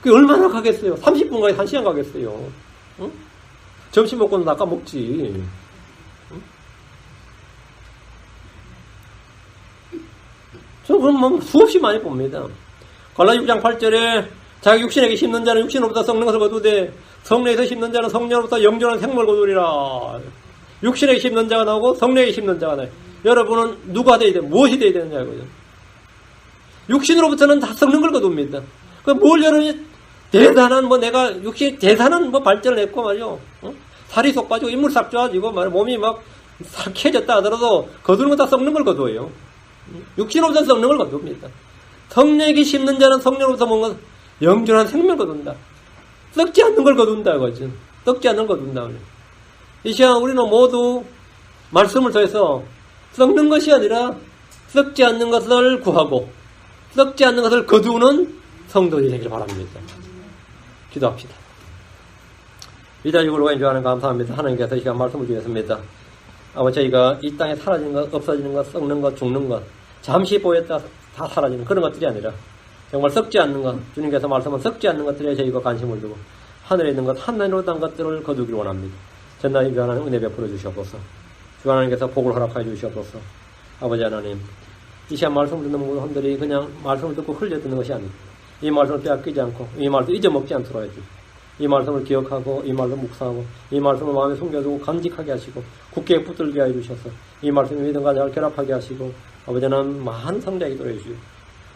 그게 얼마나 가겠어요? 30분 가게 1시간 가겠어요. 응? 점심 먹고는 아까 먹지. 응? 저 그럼 수없이 많이 봅니다. 갈라디아 6장 8절에 자기 육신에게 심는 자는 육신으로부터 썩는 것을 거두되 성령에서 심는 자는 성령으로부터 영존한 생명을 거두리라. 육신에게 심는 자가 나오고 성령에게 심는 자가 나와요. 여러분은 누가 돼야 돼? 무엇이 돼야 되느냐 이거죠. 육신으로부터는 다 썩는 걸 거둡니다. 뭘 여러분이 대단한 내가 육신이 대단한 발전을 했고 말이요. 살이 쏙 빠지고 인물 싹 좋아지고 몸이 막 삭해졌다 하더라도 거두는 건 다 썩는 걸 거두어요. 육신으로부터 썩는 걸 거둡니다. 성령에게 심는 자는 성령으로부터 뭔가 영존한 생명을 거둔다. 썩지 않는 걸 거둔다 이거죠. 썩지 않는 걸 거둔다. 이 시간 우리는 모두 말씀을 통해서 썩는 것이 아니라 썩지 않는 것을 구하고 썩지 않는 것을 거두는 성도들이 되길 바랍니다. 기도합시다. 위대하시고 놀라신 주 하나님 감사합니다. 하나님께서 이 시간 말씀을 주셨습니다. 아버지 저희가 이 땅에 사라지는 것, 없어지는 것, 썩는 것, 죽는 것 잠시 보였다 다 사라지는 그런 것들이 아니라 정말 썩지 않는 것, 주님께서 말씀은 썩지 않는 것들에 저희가 관심을 두고 하늘에 있는 것, 하늘로 단 것들을 거두기를 원합니다. 전날 주 하나님 은혜 베풀어 주시옵소서. 주 하나님께서 복을 허락하여 주시옵소서. 아버지 하나님, 이 시간 말씀을 듣는 모든 분들이 그냥 말씀을 듣고 흘려 듣는 것이 아니고 이 말씀을 빼앗기지 않고 이 말씀을 잊어먹지 않도록 해주시고 이 말씀을 기억하고 이 말씀을 묵상하고 이 말씀을 마음에 숨겨두고 간직하게 하시고 굳게 붙들게 하여 주셔서 이 말씀이 믿음과 잘 결합하게 하시고 아버지는 많은 성장이 도래 주시고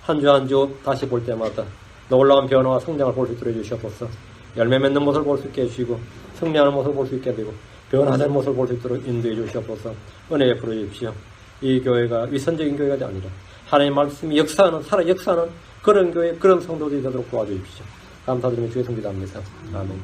한 주 한 주 다시 볼 때마다 놀라운 변화와 성장을 볼 수 있도록 해주시옵소서. 열매 맺는 모습을 볼 수 있게 해주시고 승리하는 모습을 볼 수 있게 되고 변화된 모습을 볼 수 있도록 인도해 주시옵소서. 은혜 베풀어 주십시오. 이 교회가 위선적인 교회가 아니라 하나님의 말씀이 역사하는 살아 역사하는 그런 교회 그런 성도들이 되도록 도와주십시오. 감사드리며 주의 성기도합니다. 아멘.